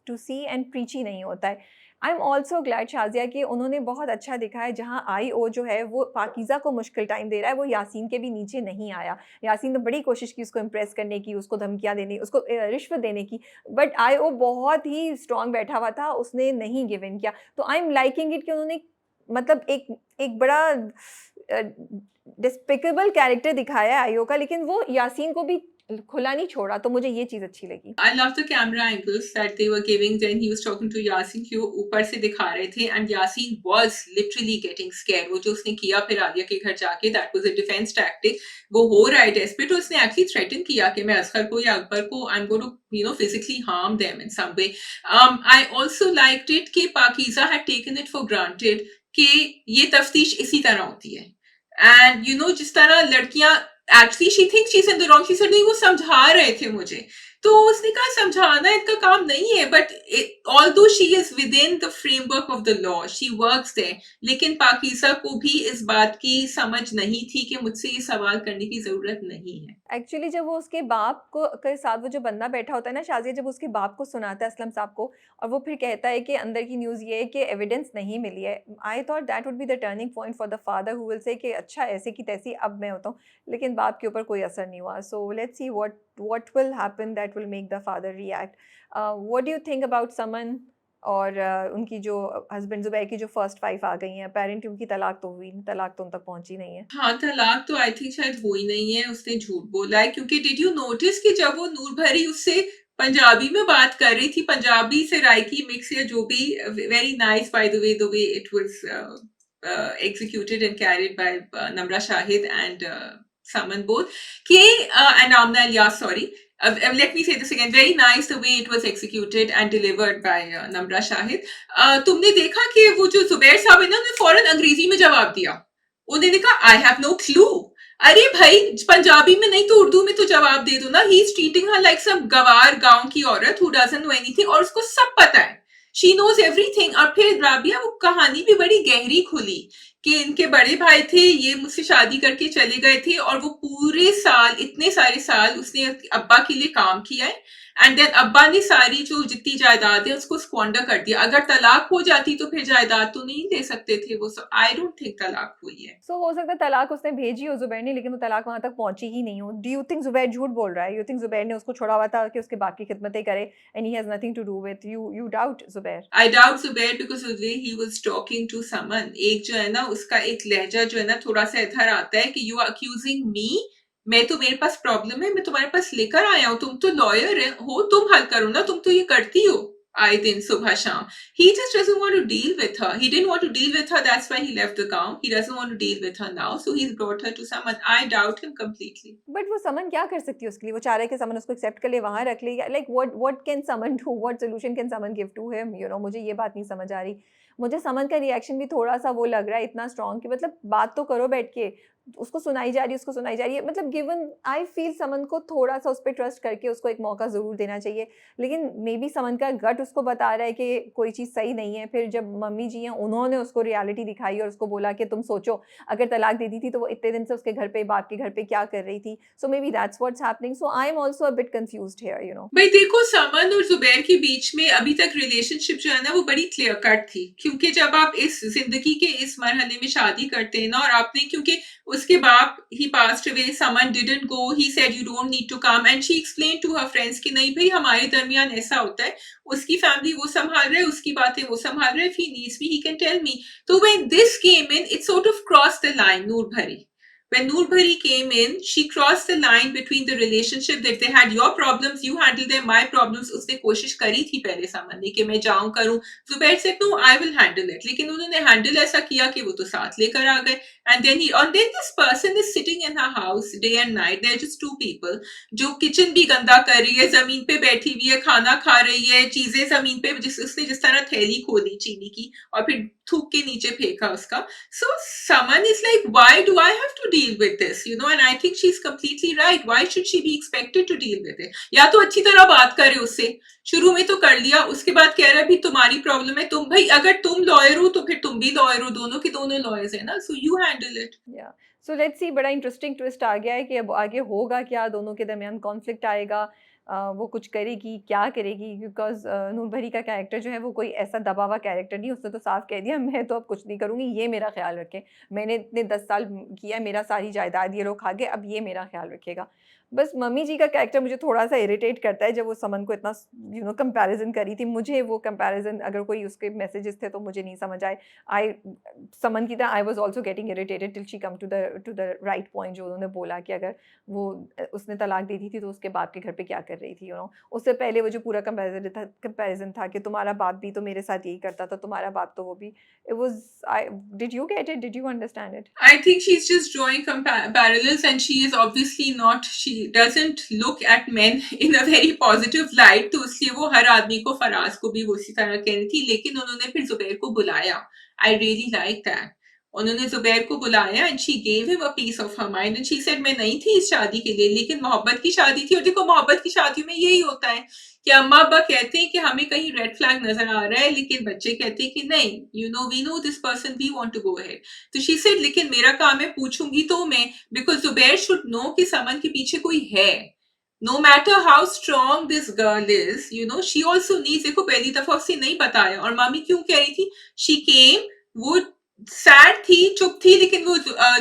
to see and preachy नहीं होता है। I am also glad Shazia कि उन्होंने बहुत अच्छा दिखाया है, जहाँ आईओ जो है वो पाकीज़ा को मुश्किल टाइम दे रहा है, वो यासीन के भी नीचे नहीं आया। यासीन ने बड़ी कोशिश की उसको इम्प्रेस करने की, उसको धमकियाँ देने, उसको रिश्वत देने की, बट आईओ बहुत ही स्ट्रॉन्ग बैठा हुआ था, उसने नहीं गिव इन किया। तो आई एम लाइकिंग इट कि उन्होंने मतलब एक एक बड़ा डिस्पिकेबल कैरेक्टर दिखाया है आईओ का, लेकिन वो यासीन को भी खुला नहीं छोड़ा, तो मुझे ये चीज़ अच्छी लगी। I love the camera angles that they were giving when he was talking to Yasin कि वो ऊपर से दिखा रहे थे and Yasin was literally getting scared। वो जो उसने किया फिर आलिया के घर जाके, that was a defense tactic। वो हो रहा है desperate, उसने actually threaten किया कि मैं असगर को या अकबर को I'm going to physically harm them in some way। I also liked it कि Pakeezah had taken it for granted कि ये तफ्तीश इसी तरह होती है। एंड जिस तरह लड़कियां actually she think she is in the wrong, she said नहीं वो समझा रहे थे मुझे, तो उसने कहा समझाना इनका काम नहीं है, but although she is within the framework of the law, she works there. लेकिन पाकीज़ा को भी इस बात की समझ नहीं थी कि मुझसे ये सवाल करने की जरूरत नहीं है। एक्चुअली जब वो उसके बाप को के साथ वो जो बंदा बैठा होता है ना शाज़िया, जब उसके बाप को सुनाता है असलम साहब को, और वो फिर कहता है कि अंदर की न्यूज़ ये है कि एविडेंस नहीं मिली है। I thought that would be the turning point for the father who will say कि अच्छा ऐसे की तैसी अब मैं होता हूँ, लेकिन बाप के ऊपर कोई असर नहीं हुआ। So let's see what will happen that will make the father react. What do you think about Saman और उनकी जो हस्बैंड ज़ुबैर की जो फर्स्ट वाइफ आ गई हैं, अपेरेंटली उनकी तलाक तो हुई, तलाक तो उन तक पहुँची नहीं है। हाँ, तलाक तो आई थिंक शायद हुई नहीं है, उसने झूठ बोला है, क्योंकि डिड यू नोटिस कि जब वो नूर भरी उससे पंजाबी में बात कर रही थी, पंजाबी से रायकी मिक्स या जो भी, very nice bye the way it was executed and carried by Namra Shahid and Saman both कि and Amna Ilyas, sorry, let me say this again, very nice the way it was executed and delivered by Namra Shahid। तुमने देखा कि वो जो जुबैर साहब है ना, उन्होंने फौरन अंग्रेजी में जवाब दिया, उन्होंने कहा आई हैव नो क्लू। अरे भाई, पंजाबी में नहीं तो उर्दू में तो जवाब दे दो ना। He is treating her like some गवार गांव की औरत हु डजंट नो एनीथिंग, और उसको सब पता है, शी नोज एवरीथिंग। और फिर राबिया वो कहानी भी बड़ी गहरी खुली कि इनके बड़े भाई थे, ये मुझसे शादी करके चले गए थे, और वो पूरे साल, इतने सारे साल उसने अब्बा के लिए काम किया है, एंड देन अब्बा ने सारी जो जितनी जायदाद है उसको स्क्वांडर कर दिया। अगर तलाक हो जाती तो फिर जायदाद तो नहीं दे सकते थे वो सब। आई डोंट थिंक तलाक हुई है। सो हो सकता है तलाक उसने भेजी हो ज़ुबैर ने, लेकिन वो तलाक वहाँ तक पहुँची ही नहीं हो। डू यू थिंक ज़ुबैर झूठ बोल रहा है? यू थिंक ज़ुबैर ने उसको छोड़ा हुआ था कि उसके बाकी खिदमतें करे, and he has nothing to do with you doubt Zubair? I doubt Zubair because the way he was talking to Saman, एक जो है ना उसका एक लहजा जो है ना थोड़ा सा इधर आता है कि यू आर अक्यूजिंग मी, मैं तो, मेरे पास प्रॉब्लम है, मैं तुम्हारे पास लेकर आया हूँ, तुम तो लॉयर हो, तुम हल करो ना, तुम तो ये करती हो आए दिन सुबह शाम। He just doesn't want to deal with her. He didn't want to deal with her, that's why he left the गांव। He doesn't want to deal with her now, so he's brought her to someone। I doubt him completely। But वो समन क्या कर सकती है उसके लिए? वो चाह रहा है कि समन उसको एक्सेप्ट कर ले, वहाँ रख ले, या like what can Saman do? What solution can Saman give to him? मुझे ये बात नहीं समझ आ रही। मुझे समन का रिएक्शन भी थोड़ा-सा वो लग रहा है, इतना स्ट्रॉन्ग कि मतलब बात तो करो बैठ के। उसको सुनाई जा रही है, उसको सुनाई जा रही है। मतलब गिवन आई फील समन को थोड़ा-सा उस पे ट्रस्ट करके उसको एक मौका ज़रूर देना चाहिए। लेकिन मेबी समन का गट उसको बता रहा है कि कोई चीज़ सही नहीं है। फिर जब मम्मी जी हैं, उन्होंने उसको रियलिटी दिखाई और उसको बोला कि तुम सोचो, अगर तलाक दे दी थी तो वो इतने दिन से उसके घर पे, बाप के घर पे क्या कर रही थी? So maybe that's what's happening. So I am also a bit confused here. भाई देखो, समन और जुबैर के बीच में अभी तक रिलेशनशिप जो है ना वो बड़ी क्लियर कट थी, क्योंकि जब आप इस जिंदगी के इस मरहले में शादी करते हैं ना, और आपने, क्योंकि उसके बाप he passed away, Saman didn't go, he said you don't need to come, and she explain to her friends कि नहीं भाई हमारे दरमियान ऐसा होता है, उसकी फैमिली वो संभाल रहे, उसकी बातें वो संभाल रहे, if he needs me he can tell me. तो when this came in, it sort of cross the line, Noor भरी। When Noor Bhari came in, she crossed the line between the relationship that they had. Your problems, you handle them. My problems, उसने कोशिश करी थी पहले समझने कि मैं जाऊं करूं. Zubair said, no, I will handle it. लेकिन उन्होंने handle ऐसा किया कि वो तो साथ लेकर आ गए. And then this person is sitting in her house day and night. They're just two people. जो किचन भी गंदा कर रही है, जमीन पे बैठी हुई है, खाना खा रही है, चीजें जमीन पे उसने जिस तरह थैली खोली चीनी की और फिर थूक के नीचे फेंका उसका. So someone is like, why do I have to deal with this? You know, and I think she's completely right. Why should she be expected to deal with it? या तो अच्छी तरह बात करे उससे, शुरू में तो कर लिया, उसके बाद कह रहा है भी तुम्हारी प्रॉब्लम है, तुम भाई अगर तुम लॉयर हो तो फिर तुम भी लॉयर हो, दोनों के दोनों लॉयर्स है ना, सो यू हैंडल इट. या सो लेट्स सी, बड़ा इंटरेस्टिंग ट्विस्ट आ गया है कि अब आगे होगा क्या, दोनों के दरमियान कॉन्फ्लिक्ट आएगा, वो कुछ करेगी, क्या करेगी, बिकॉज नूर भरी का कैरेक्टर जो है वो कोई ऐसा दबा हुआ कैरेक्टर नहीं, उसने तो साफ कह दिया मैं तो अब कुछ नहीं करूँगी, ये मेरा ख्याल रखें, मैंने इतने 10 साल किया, मेरा सारी जायदाद ये लोग खा गए, अब ये मेरा ख्याल रखेगा. बस मम्मी जी का कैरेक्टर मुझे थोड़ा सा इरिटेट करता है, जब वो समन को इतना कंपैरिजन करी थी, मुझे वो कंपैरिजन अगर कोई उसके मैसेजेस थे तो मुझे नहीं समझ आए. आई समन की तरह I was also getting irritated till she come to the right point, जो उन्होंने बोला कि अगर वो उसने तलाक दे दी थी तो उसके बाप के घर पे क्या कर रही थी, उससे पहले वो जो पूरा कंपैरिजन था कि तुम्हारा बाप भी तो मेरे साथ यही करता था, तुम्हारा बाप तो वो भी, it was, I did you get it, did you understand it? I think she's just drawing parallels, and she is obviously not, she doesn't look at men in a very positive light, तो इसलिए वो हर आदमी को, फराज को भी वो उसी तरह कह रही थी. लेकिन उन्होंने फिर जुबैर को बुलाया. I really like that. उन्होंने जुबैर को बुलाया and she gave him a piece of her mind and she said मैं नहीं थी इस शादी के लिए, लेकिन मोहब्बत की शादी थी. और देखो मोहब्बत की शादियों में यही होता है कि अम्मा अब्बा कहते हैं कि हमें कहीं रेड फ्लैग नजर आ रहा है, लेकिन बच्चे कहते हैं कि नहीं, we know this person, we want to go ahead. तो शी सेड लेकिन मेरा काम है, पूछूंगी तो मैं, बिकॉज जुबैर शुड नो कि समन के पीछे कोई है. No matter how strong this girl is, she also needs. देखो पहली दफा उससे नहीं बताया, और मामी क्यों कह रही थी, शी केम, वो सैड थी, चुप थी, लेकिन वो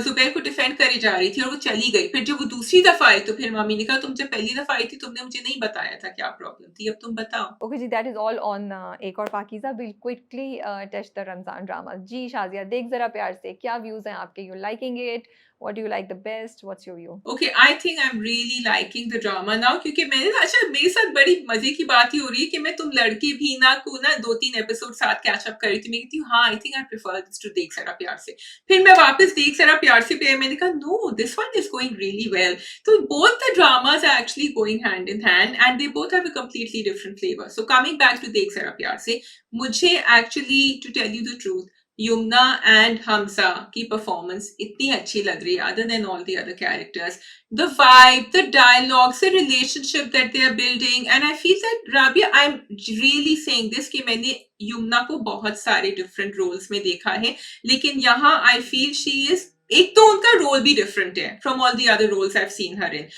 जुबैर को डिफेंड करे जा रही थी और वो चली गई. फिर जब वो दूसरी दफा आई तो फिर मामी ने कहा तुम जब पहली दफा आई थी तुमने मुझे नहीं बताया था क्या प्रॉब्लम थी, अब तुम बताओ. ओके जी, that is all on Ek Aur Pakeeza. Will quickly touch the Ramzan drama. जी शाजिया, देख जरा प्यार से, क्या व्यूज हैं आपके, you liking it, what do you like the best, what's your view? Okay, I think I am really liking the drama now, क्योंकि मैंने अच्छा मेरे साथ बड़ी मजे की बात ही हो रही है कि मैं तुम लड़के भी ना को ना 2-3 एपिसोड साथ कैच अप कर रही थी. मैं कहती हूँ हाँ, I think I prefer this too देख जरा प्यार से. फिर मैं वापस देख जरा प्यार से पे, मैंने कहा no, this one is going really well. तो both the dramas are actually going hand in hand and they both have a completely different flavour. So coming back to देख जरा प्यार से, मुझे actually to tell you the truth, Yumna and Hamza की performance इतनी अच्छी लग रही है, other than all the other characters. The vibe, the dialogues, the relationship that they are building, and I feel that Rabia, I'm really saying this कि मैंने युमना को बहुत सारे different roles में देखा है, लेकिन यहाँ I feel she is, एक तो उनका रोल भी डिफरेंट है from all the other roles I've seen her in.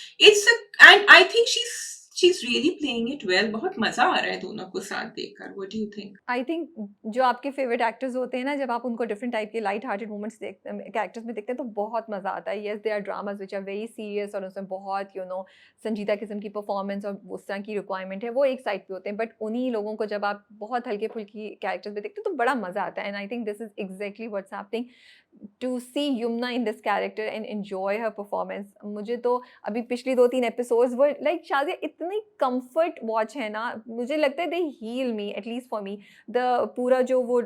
And I think she's really playing it well. बहुत मजा आ रहा है दोनों को साथ देखकर. What do you think? I think जो आपके फेवरेट एक्टर्स होते हैं ना, जब आप उनको डिफरेंट टाइप के लाइट हार्टेड मोमेंट्स देखते कैरेक्टर्स में देखते हैं तो बहुत मज़ा आता है. Yes, they are dramas which are very serious और उसमें बहुत संजीदा किस्म की परफॉर्मेंस और उस तरह की रिक्वायरमेंट है, वो एक साइड पे होते हैं. बट उन्हीं लोगों को जब आप बहुत हल्के फुल्की कैरेक्टर्स में देखते हैं तो बड़ा मज़ा आता है. And I think this is exactly what's happening to see Yumna in this character and enjoy her performance. मुझे तो अभी पिछली 2-3 एपिसोड्स वो लाइक शाजिया इतनी कंफर्ट वॉच है ना, मुझे लगता है they heal me, at least for me. The पूरा जो वो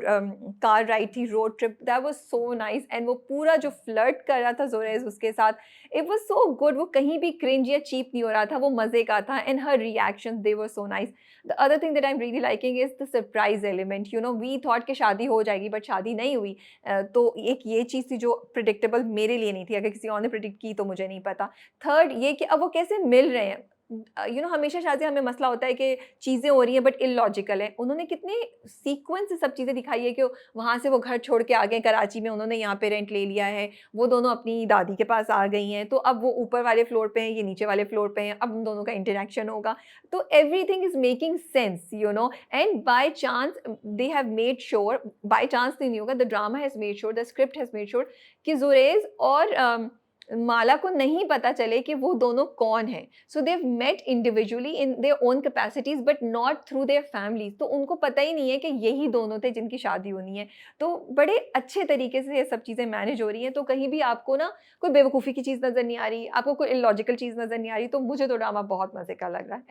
कार राइड थी, road trip, that was so nice. And वो पूरा जो फ्लर्ट कर रहा था जोरेज उसके साथ, इट वाज सो गुड. वो कहीं भी क्रिंज या चीप नहीं हो रहा था, वो मज़े का था. And her reactions they were so nice. The other thing that I am really liking is the surprise element. We thought कि शादी हो जाएगी बट शादी नहीं हुई. तो एक ये चीज़ थी जो प्रिडिक्टेबल मेरे लिए नहीं थी, अगर किसी और ने प्रिडिक्ट की तो मुझे नहीं पता. थर्ड ये कि अब वो कैसे मिल रहे हैं. हमेशा शायद हमें मसला होता है कि चीज़ें हो रही हैं बट इलॉजिकल है. उन्होंने कितने सीक्वेंस से सब चीज़ें दिखाई है कि वहाँ से वो घर छोड़ के आ गए कराची में, उन्होंने यहाँ पे रेंट ले लिया है, वो दोनों अपनी दादी के पास आ गई हैं, तो अब वो ऊपर वाले फ्लोर पे हैं, ये नीचे वाले फ्लोर पे हैं, अब उन दोनों का इंटरेक्शन होगा. तो everything is making sense, and by chance they have made sure, by chance नहीं होगा, the drama has made sure, the script has made sure कि जुरेज और माला को नहीं पता चले कि वो दोनों कौन हैं। So they have met individually in their own capacities but not through their families. तो उनको पता ही नहीं है कि यही दोनों थे जिनकी शादी होनी है। तो बड़े अच्छे तरीके से ये सब चीज़ें मैनेज हो रही हैं, तो कहीं भी आपको ना कोई बेवकूफ़ी की चीज़ नज़र नहीं आ रही, आपको कोई इलॉजिकल चीज़ नज़र नहीं आ रही, तो मुझे तो ड्रामा बहुत मज़े का लग रहा है।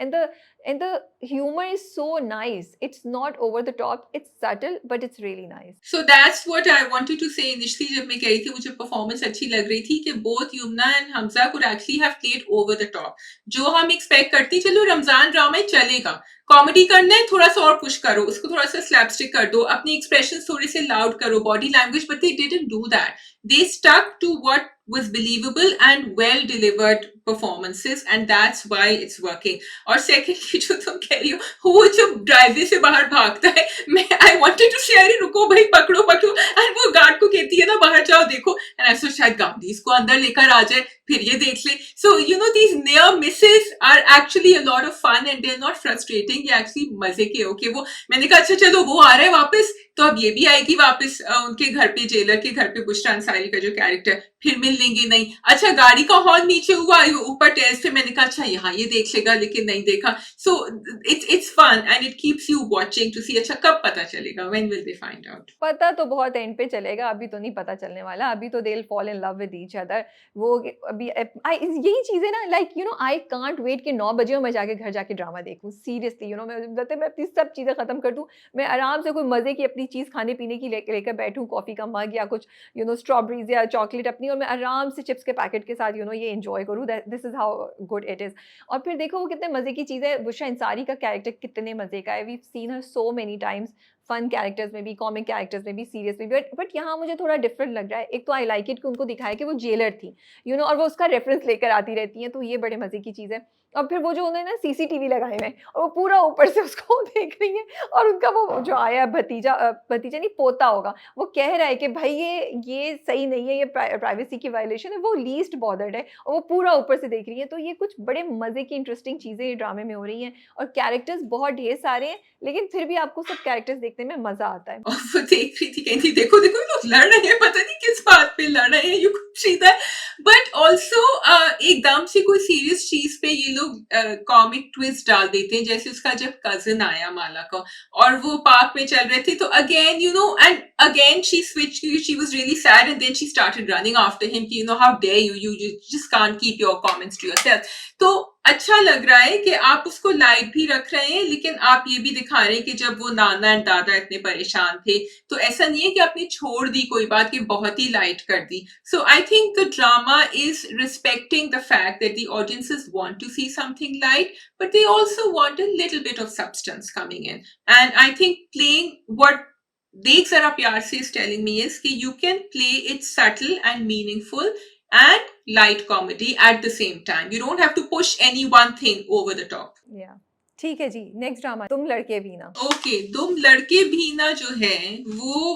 And the humour is so nice, it's not over the top, it's subtle but it's really nice. So that's what I wanted to say initially जब मैं कह रही थी मुझे परफॉर्मेंस अच्छी लग रही थी कि both Yamuna and Hamza could actually have played over the top. जो हम एक्सपेक्ट करती चलो रमजान ड्रामा चलेगा, कॉमेडी करना है थोड़ा सा और पुश करो, उसको थोड़ा सा स्लैपस्टिक कर दो, अपनी एक्सप्रेशन थोड़े से लाउड करो, body language, but they didn't do that. They stuck to what was believable and well delivered performances and that's why it's working. और सेकेंडली जो तुम कह रही हो वो जो ड्राइववे से बाहर भागता है, मैं आई वांटेड टू शेयर, रुको भाई पकड़ो पकड़ो, एंड वो गार्ड को कहती है ना बाहर जाओ देखो, एंड ऐसा शायद गांधी इसको अंदर लेकर आ जाए फिर ये देख ले. So you know these near misses are actually a lot of fun and they are not frustrating, ये एक्चुअली मजे के. ओके वो मैंने कहा अच्छा चलो वो आ रहा है वापस तो अब ये भी आएगी वापस उनके घर पे, जेलर के घर पे बुशरा अंसारी का जो कैरेक्टर, फिर मिल लेंगे नहीं. अच्छा गाड़ी का हॉर्न नीचे हुआ ऊपर टेरेस पे, मैंने कहा अच्छा यहाँ ये देख लेगा लेकिन नहीं देखा. So it's fun and it keeps you watching to see अच्छा कब पता चलेगा, when will they find out. पता तो बहुत एंड पे चलेगा, अभी तो नहीं पता चलने वाला, अभी तो they will fall in love with each other. वो अभी यही चीज़ें ना, like you know I can't wait कि 9 बजे हो मैं जाके घर जाके ड्रामा देखूँ. सीरियसली यू नो मैं अपनी सब चीज़ें खत्म कर दूँ, मैं आराम से कोई मज़े की अपनी चीज़ खाने पीने की लेकर बैठूँ, कॉफ़ी का मग या कुछ यू नो स्ट्रॉबेरीज या चॉकलेट अपनी, और मैं आराम से चिप्स के पैकेट के साथ यू नो ये एंजॉय करूँ. This is how good it is. और फिर देखो वो कितने मज़े की चीज़ है, बुशरा अंसारी का कैरेक्टर कितने मज़े का है. We have seen her so many times, fun characters में भी, कॉमिक कैरेक्टर्स में भी, सीरियस में भी. बट यहाँ मुझे थोड़ा डिफरेंट लग रहा है. एक तो आई लाइक इट कि उनको दिखाया कि वो जेलर थी यू नो, और वो उसका रेफरेंस लेकर आती रहती हैं, तो ये बड़े मजे की चीज़ है. और फिर वो जो उन्होंने ना सीसीटीवी लगाए हुए हैं और वो पूरा ऊपर से उसको देख रही है, और उनका वो जो आया भतीजा, भतीजा नहीं पोता होगा, वो कह रहा है कि भाई ये सही नहीं है, ये प्राइवेसी की वायलेशन है, वो लीस्ट बॉदर्ड है, और वो पूरा ऊपर से देख रही है. तो ये कुछ बड़े मजे की इंटरेस्टिंग चीज़ें ड्रामे में हो रही हैं, और कैरेक्टर्स बहुत ढेर सारे हैं, लेकिन फिर भी आपको सब कैरेक्टर्स देखने में मजा आता है. और वो देख रही थी कहती देखो देखो ये लोग लड़ रहे हैं, पता नहीं किस बात पे लड़ रहे हैं, you could see that. But also एकदम से कोई सीरियस चीज पे ये लोग कॉमिक ट्विस्ट डाल देते हैं, जैसे उसका जब कजिन आया माला का और वो पार्क में चल रहे थे, तो again you know and again she switch, she was really sad and then she started running after him कि you know how dare you just can't keep your comments to yourself. तो अच्छा लग रहा है कि आप उसको लाइट भी रख रहे हैं, लेकिन आप ये भी दिखा रहे हैं कि जब वो नाना एंड दादा इतने परेशान थे, तो ऐसा नहीं है कि आपने छोड़ दी कोई बात कि बहुत ही लाइट कर दी. So I think the drama is respecting the fact that the audiences want to see something light, but they also want a little bit of substance coming in. And I think playing what Dekh Zara Pyar Se is telling me is कि you can play it subtle and meaningful and light comedy at the same time. You don't have to push any one thing over the top. या ठीक है जी, next drama तुम लड़के भी ना. Okay, तुम लड़के भी ना जो है वो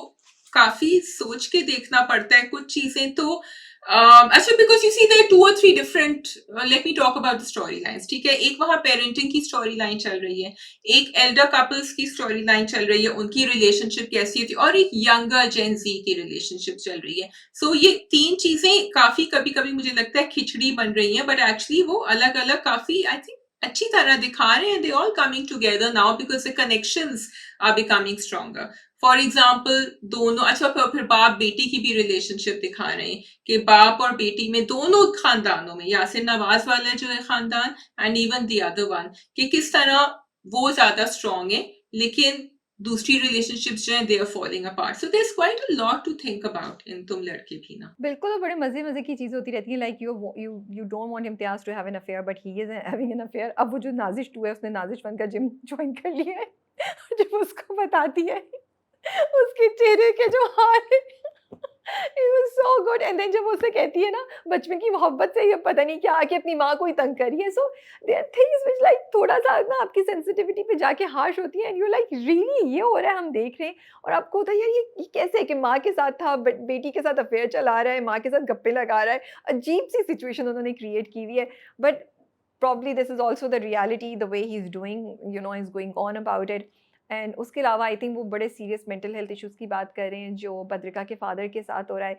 काफी सोच के देखना पड़ता है कुछ चीजें तो. अच्छा because you see there are 2 or 3 different let me talk about the storylines. ठीक है, एक वहाँ पेरेंटिंग की स्टोरी लाइन चल रही है, एक एल्डर कपल्स की स्टोरी लाइन चल रही है, उनकी रिलेशनशिप कैसी होती है, और एक यंगर जेन जी की रिलेशनशिप चल रही है. सो ये 3 चीजें काफी कभी कभी मुझे लगता है खिचड़ी बन रही है, बट एक्चुअली वो अलग अलग काफी आई थिंक अच्छी तरह दिखा रहे हैं. They all coming together now because the connections are becoming stronger. For example दोनों, अच्छा फिर बाप बेटी की भी रिलेशनशिप दिखा रहे हैं कि बाप और बेटी में दोनों खानदानों में, यासिर नवाज वाला जो है खानदान and even the other one, कि किस तरह वो ज्यादा स्ट्रॉन्ग है लेकिन दूसरी रिलेशनशिप्स जो है they are falling apart. So there is quite a lot to think about in तुम लड़के भी ना. बिल्कुल, और बड़े मज़े-मज़े की चीज़ होती रहती है, like you don't want Imtiaz to have an affair but he is having an affair. अब वो जो नाज़िश 2 है उसने नाज़िश 1 का जिम जॉइन कर लिया है. जब उसको बताती है उसके चेहरे के जो हाल है, it was so good. And then जब वो उससे कहती है ना बचपन की मोहब्बत से ये पता नहीं क्या आके अपनी माँ को ही तंग करी है. So there are things which like थोड़ा-सा ना आपकी सेंसिटिविटी पे जाके हार्श होती है, एंड यू लाइक रियली ये हो रहा है, हम देख रहे हैं, और आपको होता है यार ये कैसे है कि माँ के साथ था, बेटी के साथ अफेयर चला रहा है, माँ के साथ गप्पे लगा रहा है. अजीब-सी सिचुएशन उन्होंने क्रिएट की हुई है, but probably this is also the reality, the way he's doing, you know, he's going on about it. And उसके अलावा आई थिंक वो बड़े सीरियस मेंटल हेल्थ इश्यूज़ की बात कर रहे हैं जो बद्रिका के फादर के साथ हो रहा है.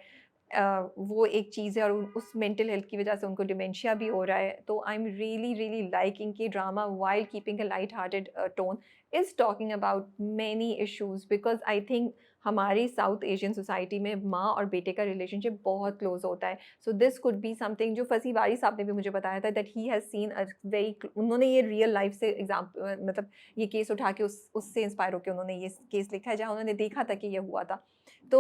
वो एक चीज़ है और उस मेंटल हेल्थ की वजह से उनको डिमेंशिया भी हो रहा है। तो I am really really liking कि drama while keeping a light hearted tone is talking about many issues, because I think हमारी साउथ एशियन सोसाइटी में माँ और बेटे का रिलेशनशिप बहुत क्लोज होता है। So this could be something जो फसी वारी साहब ने भी मुझे बताया था that he has seen a very, उन्होंने ये रियल लाइफ से मतलब ये केस उठा के उससे इंस्पायर होके उन्होंने ये केस लिखा है जहाँ उन्होंने देखा था कि ये हुआ था। तो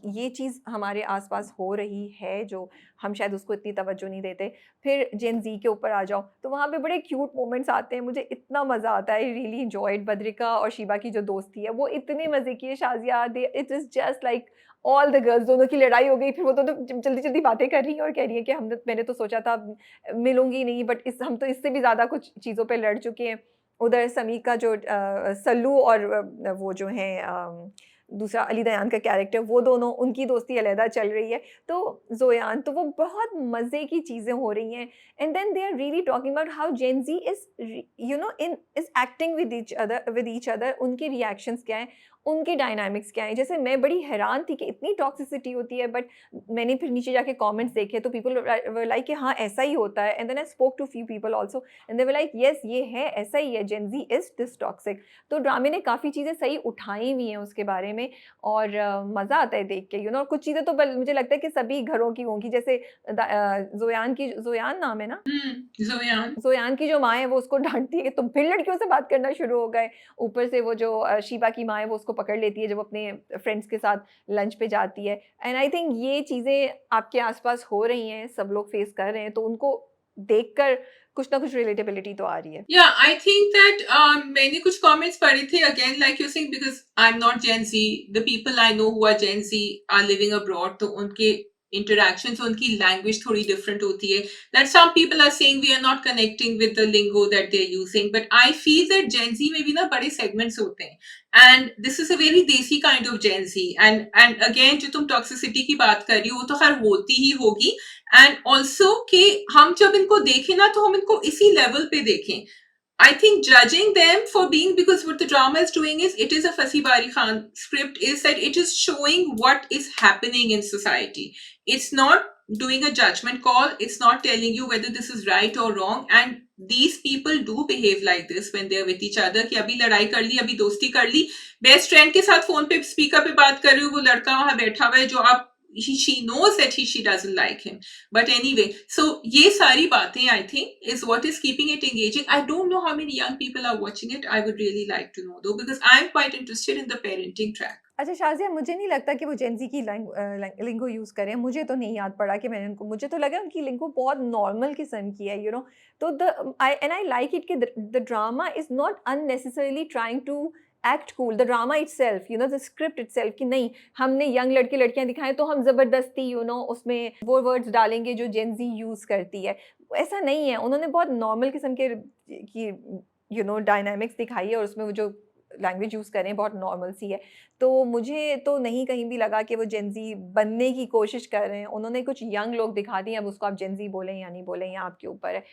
ये चीज़ हमारे आसपास हो रही है जो हम शायद उसको इतनी तवज्जो नहीं देते। फिर जेन ज़ी के ऊपर आ जाओ तो वहाँ पे बड़े क्यूट मोमेंट्स आते हैं, मुझे इतना मज़ा आता है। आई रियली एन्जॉयड बद्रिका और शिबा की जो दोस्ती है वो इतने मज़े की है। Shazia they it is just like all the girls, दोनों की लड़ाई हो गई, फिर वो दोनों जल्दी-जल्दी बातें कर रही हैं और कह रही हैं कि हमने मैंने तो सोचा था मिलूँगी नहीं, बट इस हम तो इससे भी ज़्यादा कुछ चीज़ों पे लड़ चुके हैं। उधर समी का जो सल्लू और वो जो हैं दूसरा अली दयान का कैरेक्टर, वो दोनों उनकी दोस्ती अलहदा चल रही है। तो ज़ोयान, तो वो बहुत मज़े की चीज़ें हो रही हैं। And then they are really talking about how Gen Z is you know interacting with each other, उनके रिएक्शंस क्या हैं, उनके डायनामिक्स क्या हैं। जैसे मैं बड़ी हैरान थी कि इतनी टॉक्सिसिटी होती है, बट मैंने फिर नीचे जाके कमेंट्स देखे तो पीपल वर लाइक कि हाँ, ऐसा ही होता है। And then I spoke to few people also and they were like yes, ये है, ऐसा ही है, Gen Z is this toxic. तो ड्रामे ने काफ़ी चीज़ें सही उठाई हुई हैं उसके बारे में और मज़ा आता है देख के, यू नो। कुछ चीज़ें तो बल मुझे लगता है कि सभी घरों की होंगी, जैसे ज़ोयान नाम है ना? जोयान। ज़ोयान की जो माँ है वो उसको डाँटती है कि तुम फिर लड़कियों से बात करना शुरू हो गए। ऊपर से वो जो शीबा की माँ है वो उसको पकड़ लेती है जब अपने फ्रेंड्स के साथ लंच पे जाती है। एंड आई थिंक ये चीज़ें आपके आस-पास हो रही हैं, सब लोग फेस कर रहे हैं, तो उनको देखकर कुछ ना कुछ रिलेटेबिलिटी तो आ रही है। Yeah, I think that मैंने कुछ comments पढ़े थे, again like you're saying, because I'm not Gen Z, the people I know who are Gen Z are living abroad, तो उनके interactions, उनकी language थोड़ी different होती है, that some people are saying we are not connecting with the lingo that they're using, but I feel that Gen Z में भी ना बड़े segments होते हैं, and this is a very desi kind of Gen Z, and again जो तुम toxicity की बात कर रही हो वो तो खैर होती ही होगी, एंड ऑल्सो कि हम जब इनको देखें ना तो हम इनको इसी लेवल पे देखें. I think judging them for being, because what the drama is doing is, it is a Fasi Bari Khan script, is that it is showing what is happening in society. It's not doing a judgment call. It's not telling you whether this is right or wrong. And these people do behave like this when they're with each other. कि अभी लड़ाई कर ली, अभी दोस्ती कर ली, best friend के साथ phone पे स्पीकर पे बात कर रही हूँ, वो लड़का वहां बैठा हुआ है जो आप she knows that she doesn't like him, but anyway, so ये सारी बातें I think is what is keeping it engaging. I don't know how many young people are watching it. I would really like to know though, because I'm quite interested in the parenting track. अच्छा शाज़िया, मुझे नहीं लगता कि वो जेन ज़ी की लिंगो use करें। मुझे तो नहीं याद पड़ा कि मैंने उनको, मुझे तो लगा उनकी लिंगो बहुत नॉर्मल किस्म की है, यू नो। तो आई लाइक इट कि the drama is not unnecessarily trying to act cool, the drama itself, you know, the script itself, कि नहीं हमने यंग लड़के लड़कियां दिखाएं तो हम ज़बरदस्ती, यू नो, उसमें वो वर्ड्स डालेंगे जो जेन ज़ी यूज़ करती है। ऐसा नहीं है, उन्होंने बहुत नॉर्मल किस्म के की यू नो डायनामिक्स दिखाई है और उसमें वो जो लैंग्वेज यूज़ करें बहुत नॉर्मल सी है। तो मुझे तो नहीं कहीं भी लगा कि वो जेन ज़ी बनने की कोशिश कर रहे हैं। उन्होंने कुछ यंग लोग दिखा दिए, अब उसको आप जेन ज़ी बोलें या नहीं बोलें, ये आपके ऊपर है।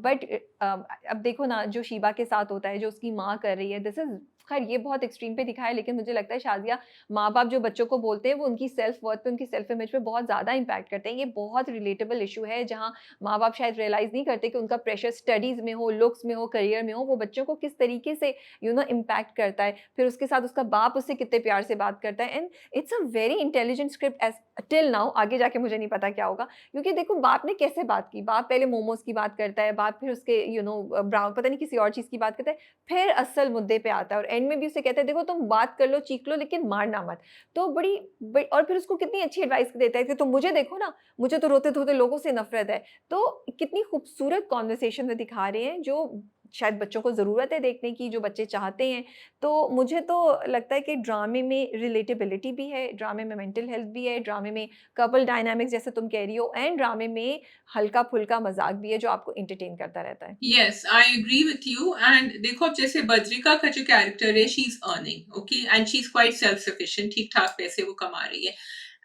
बट अब देखो ना जो शीबा के साथ होता है, जो उसकी माँ कर रही है, दिस इज़ खैर ये बहुत एक्सट्रीम पे दिखाया है, लेकिन मुझे लगता है शाज़िया, माँ-बाप जो बच्चों को बोलते हैं वो उनकी सेल्फ वर्थ पे, उनकी सेल्फ इमेज पे बहुत ज़्यादा इम्पैक्ट करते हैं। ये बहुत रिलेटेबल इश्यू है जहाँ माँ-बाप शायद रियलाइज़ नहीं करते कि उनका प्रेशर स्टडीज़ में हो, लुक्स में हो, करियर में हो, वो बच्चों को किस तरीके से यू नो इम्पैक्ट करता है। फिर उसके साथ उसका बाप उससे कितने प्यार से बात करता है, and it's a very intelligent script as till now. आगे जाके मुझे नहीं पता क्या होगा, क्योंकि देखो बाप ने कैसे बात की, बाप पहले मोमोज़ की बात करता है, बाप फिर उसके यू नो ब्राउन पता नहीं किसी और चीज़ की बात करता है, फिर असल मुद्दे पे आता है और एंड में भी उसे कहता है देखो तुम बात कर लो, चीख लो, लेकिन मारना मत। तो और फिर उसको कितनी अच्छी एडवाइस देता है कि तुम मुझे देखो ना, मुझे तो रोते-धोते लोगों से नफ़रत है। तो कितनी खूबसूरत कन्वर्सेशन में दिखा रहे हैं जो शायद बच्चों को ज़रूरत है देखने की, जो बच्चे चाहते हैं। तो मुझे तो लगता है कि ड्रामे में रिलेटेबिलिटी भी है, ड्रामे में मेंटल हेल्थ भी है, ड्रामे में कपल डायनामिक्स जैसे तुम कह रही हो, एंड ड्रामे में हल्का-फुल्का मज़ाक भी है जो आपको एंटरटेन करता रहता है। Yes, I agree with you. And देखो अब जैसे बद्रिका का जो कैरेक्टर है, she is earning, okay, and she is quite self sufficient, ठीक ठाक पैसे वो कमा रही है,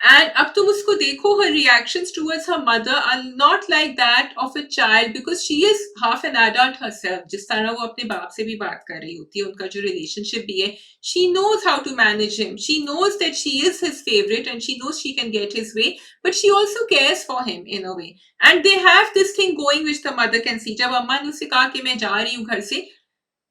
And अब तुम उसको देखो, her reactions towards her mother are not like that of a child because she is half an adult herself. जिस तरह वो अपने बाप से भी बात कर रही होती है, उनका जो relationship भी है, she knows how to manage him. She knows that she is his favorite and she knows she can get his way, but she also cares for him in a way. And they have this thing going which the mother can see. जब अम्मा ने उसे कहा कि मैं जा रही हूँ घर से,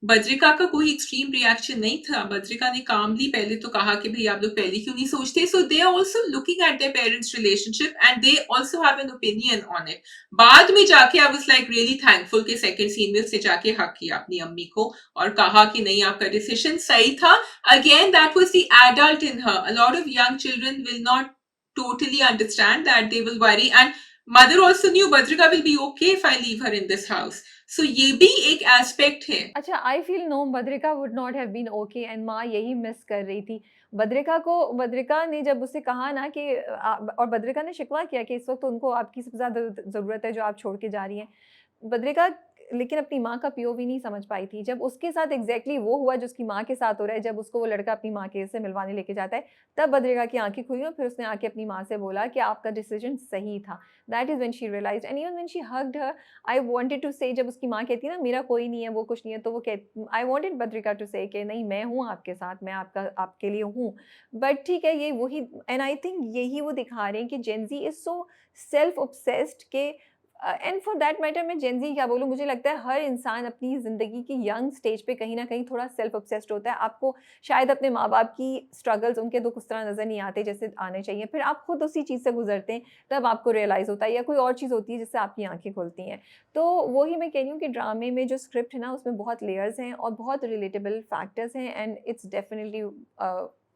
बद्रिका का कोई एक्सट्रीम रिएक्शन नहीं था। बद्रिका ने कामली पहले तो कहा कि भाई आप लोग पहले क्यों नहीं सोचते। So they are also looking at their parents relationship and they also have an opinion on it. बाद में जाके I was like really thankful कि सेकंड सीन में उसने जाके हक किया अपनी अम्मी को और कहा कि नहीं आपका डिसीजन सही था। Again that was the adult in her. A lot of young children will not totally understand that, they will worry, and mother also knew Badrika will be okay if I leave her in this house. So ये भी एक aspect है। अच्छा, I feel no Badrika would not have been okay and माँ यही miss कर रही थी। बद्रिका ने जब उससे कहा ना कि और बद्रिका ने शिकवा किया कि इस वक्त उनको आपकी सबसे ज़्यादा ज़रूरत है जो आप छोड़ के जा रही हैं। बद्रिका लेकिन अपनी माँ का पीओवी नहीं समझ पाई थी। जब उसके साथ एग्जैक्टली वो हुआ जो उसकी माँ के साथ हो रहा है, जब उसको वो लड़का अपनी माँ के से मिलवाने लेके जाता है, तब बद्रिका की आंखें खुली और फिर उसने आके अपनी माँ से बोला कि आपका डिसीजन सही था। That is when she realised and even when she hugged her, I wanted to say, जब उसकी माँ कहती है ना मेरा कोई नहीं है, वो कुछ नहीं है, तो वो कह I wanted Badrika to say कि नहीं मैं हूँ आपके साथ, मैं आपके लिए हूँ। बट ठीक है, ये वही, एंड आई थिंक यही वो दिखा रहे हैं कि जेन Z is so self obsessed के एंड फॉर दैट मैटर मैं जेन ज़ी क्या बोलूँ, मुझे लगता है हर इंसान अपनी ज़िंदगी की यंग स्टेज पे कहीं ना कहीं थोड़ा सेल्फ ऑब्सेस्ड होता है। आपको शायद अपने माँ बाप की स्ट्रगल्स, उनके दुख उस तरह नज़र नहीं आते जैसे आने चाहिए, फिर आप खुद उसी चीज़ से गुजरते हैं, तब आपको रियलाइज़ होता है, या कोई और चीज़ होती है जिससे आपकी आंखें खुलती हैं। तो वही मैं कह रही हूँ कि ड्रामे में जो स्क्रिप्ट है ना, उसमें बहुत लेयर्स हैं और बहुत रिलेटेबल फैक्टर्स हैं, and it's definitely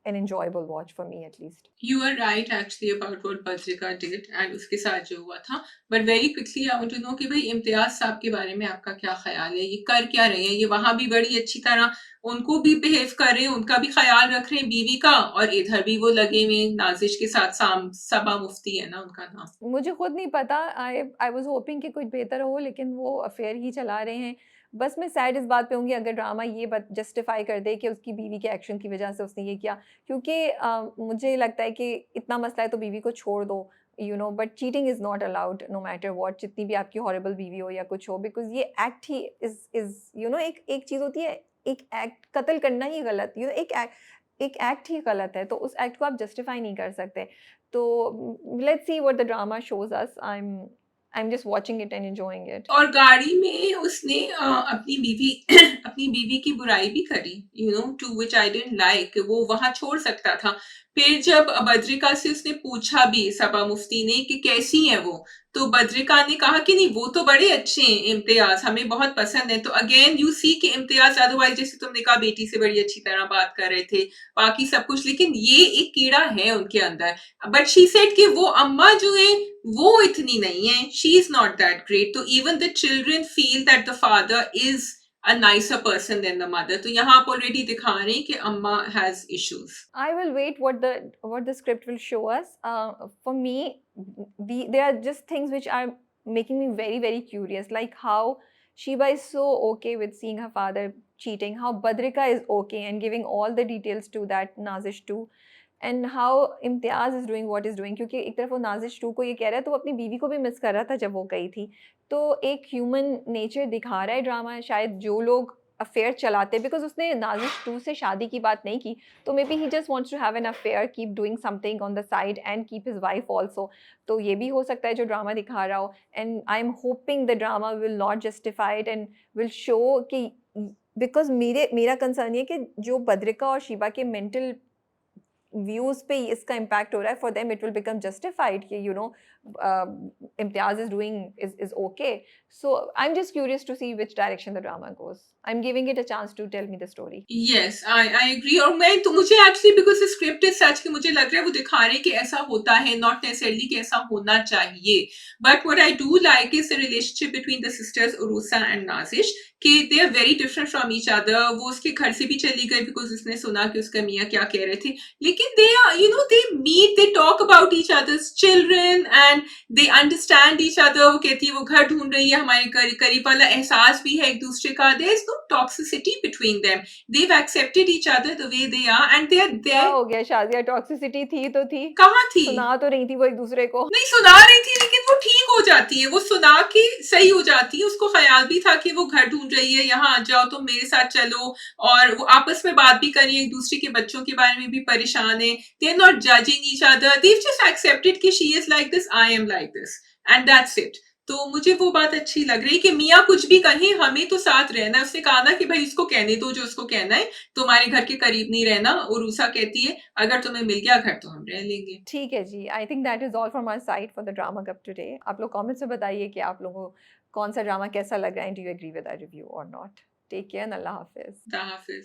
an enjoyable watch for me at least. You are right actually about what Bajrika did and उसके साथ जो हुआ था। But very quickly I want to know कि भाई इम्तियाज साहब के बारे में आपका क्या ख्याल है? ये कर क्या रहे हैं? ये वहां भी बड़ी अच्छी तरह उनको भी बिहेव कर रहे हैं, उनका भी ख्याल रख रहे हैं बीवी का, और इधर भी वो लगे हुए नाजिश के साथ। सबा मुफ्ती है ना उनका नाम। मुझे खुद नहीं पता, आई वाज होपिंग कि कुछ बेहतर हो, लेकिन वो अफेयर ही चला रहे हैं। बस मैं सैड इस बात पे होंगी अगर ड्रामा ये जस्टिफाई कर दे कि उसकी बीवी के एक्शन की वजह से उसने ये किया, क्योंकि मुझे लगता है कि इतना मसला है तो बीवी को छोड़ दो, but cheating is not allowed no matter what, जितनी भी आपकी हॉरिबल बीवी हो या कुछ हो, बिकॉज ये एक्ट ही इज़ एक चीज़ होती है, एक एक्ट कत्ल करना ही गलत, एक एक्ट ही गलत है, तो उस एक्ट को आप जस्टिफाई नहीं कर सकते। तो let's see what the drama shows us. I am just watching it and enjoying it. और गाड़ी में उसने अपनी बीवी अपनी बीवी की बुराई भी करी, to which I didn't like. वो वहां छोड़ सकता था। फिर जब बद्रिका से उसने पूछा भी सबा मुफ्ती ने कि कैसी है वो, तो बद्रिका ने कहा कि नहीं वो तो बड़े अच्छे हैं इम्तियाज, हमें बहुत पसंद है। तो अगेन यू सी कि इम्तियाज अदरवाइज जैसे तुमने कहा बेटी से बड़ी अच्छी तरह बात कर रहे थे, बाकी सब कुछ, लेकिन ये एक कीड़ा है उनके अंदर। बट शी सेड कि वो अम्मा जो है वो इतनी नहीं है, she is not that great. तो even the children feel that the father is a nicer person than the mother. तो यहाँ आप already दिखा रहे हैं कि अम्मा has issues. I will wait what the script will show us. For me, there are just things which are making me very very curious, like how Shiba is so okay with seeing her father cheating, how Badrika is okay and giving all the details to that Nazish too, and how Imtiaz is doing what is doing, क्योंकि एक तरफ वो नाजिश 2 को ये कह रहा है तो वो अपनी बीवी को भी मिस कर रहा था जब वो गई थी। तो एक ह्यूमन नेचर दिखा रहा है ड्रामा, शायद जो लोग अफेयर चलाते हैं, बिकॉज उसने नाजिश 2 से शादी की बात नहीं की, तो maybe he just wants to have an affair, keep doing something on the side and keep his wife also. तो ये भी हो सकता है जो ड्रामा दिखा रहा हो, and I am hoping the drama will not justified and will show कि, बिकॉज मेरा कंसर्न ये कि जो बद्रिका और शिबा के मेंटल व्यूज पे इसका इम्पैक्ट हो रहा है, for them it will become justified कि Imtiaz is doing is okay. So I am just curious to see which direction the drama goes. I am giving it a chance to tell me the story. Yes I agree. और मैं तो मुझे actually because script is such कि मुझे लग रहा है वो दिखा रहे हैं कि ऐसा होता है, नॉट नेसेसरली कि ऐसा होना चाहिए। But what I do like is the relationship between the sisters Urusa and Nazish, कि they are very different from each other. वो उसके घर से भी चली गई बिकॉज उसने सुना कि उसका मियाँ क्या कह रहे थे, लेकिन they are they meet, they talk about each other's children, and and they understand each other. वो कहती है वो घर ढूंढ रही है, हमारे करीब वाला एहसास भी है एक दूसरे का। There is no toxicity between them, they've accepted each other the way they are and they are क्या there। हो गया शाजिया, टॉक्सिसिटी थी तो थी, कहाँ थी? सुना तो रही थी वो एक दूसरे को। नहीं सुना रही थी, लेकिन वो ठीक हो जाती है, वो सुना के सही हो जाती है। उसको ख्याल भी था कि वो घर ढूंढ रही है, यहाँ आ जाओ तुम मेरे साथ चलो, और वो आपस में बात भी करी, एक दूसरे के बच्चों के बारे में भी परेशान है। They are not judging each other, they just accepted कि she is like this, I am like this, and that's it. तो मुझे वो बात अच्छी लग रही कि मियाँ कुछ भी कहें हमें तो साथ रहना है। उसने कहा ना कि भाई उसको कहने दो जो उसको कहना है, तुम्हारे घर के करीब नहीं रहना। और उषा कहती है अगर तुम्हें मिल गया घर तो हम रह लेंगे। ठीक है जी, I think that is all from our side for the drama cup today. आप लोग कमेंट्स में बताइए कि आप लोगों को कौन सा ड्रामा कैसा लग रहा है, do you agree with our review और नॉट। टेक केयर, अल्लाह हाफिज। अल्लाह हाफिज।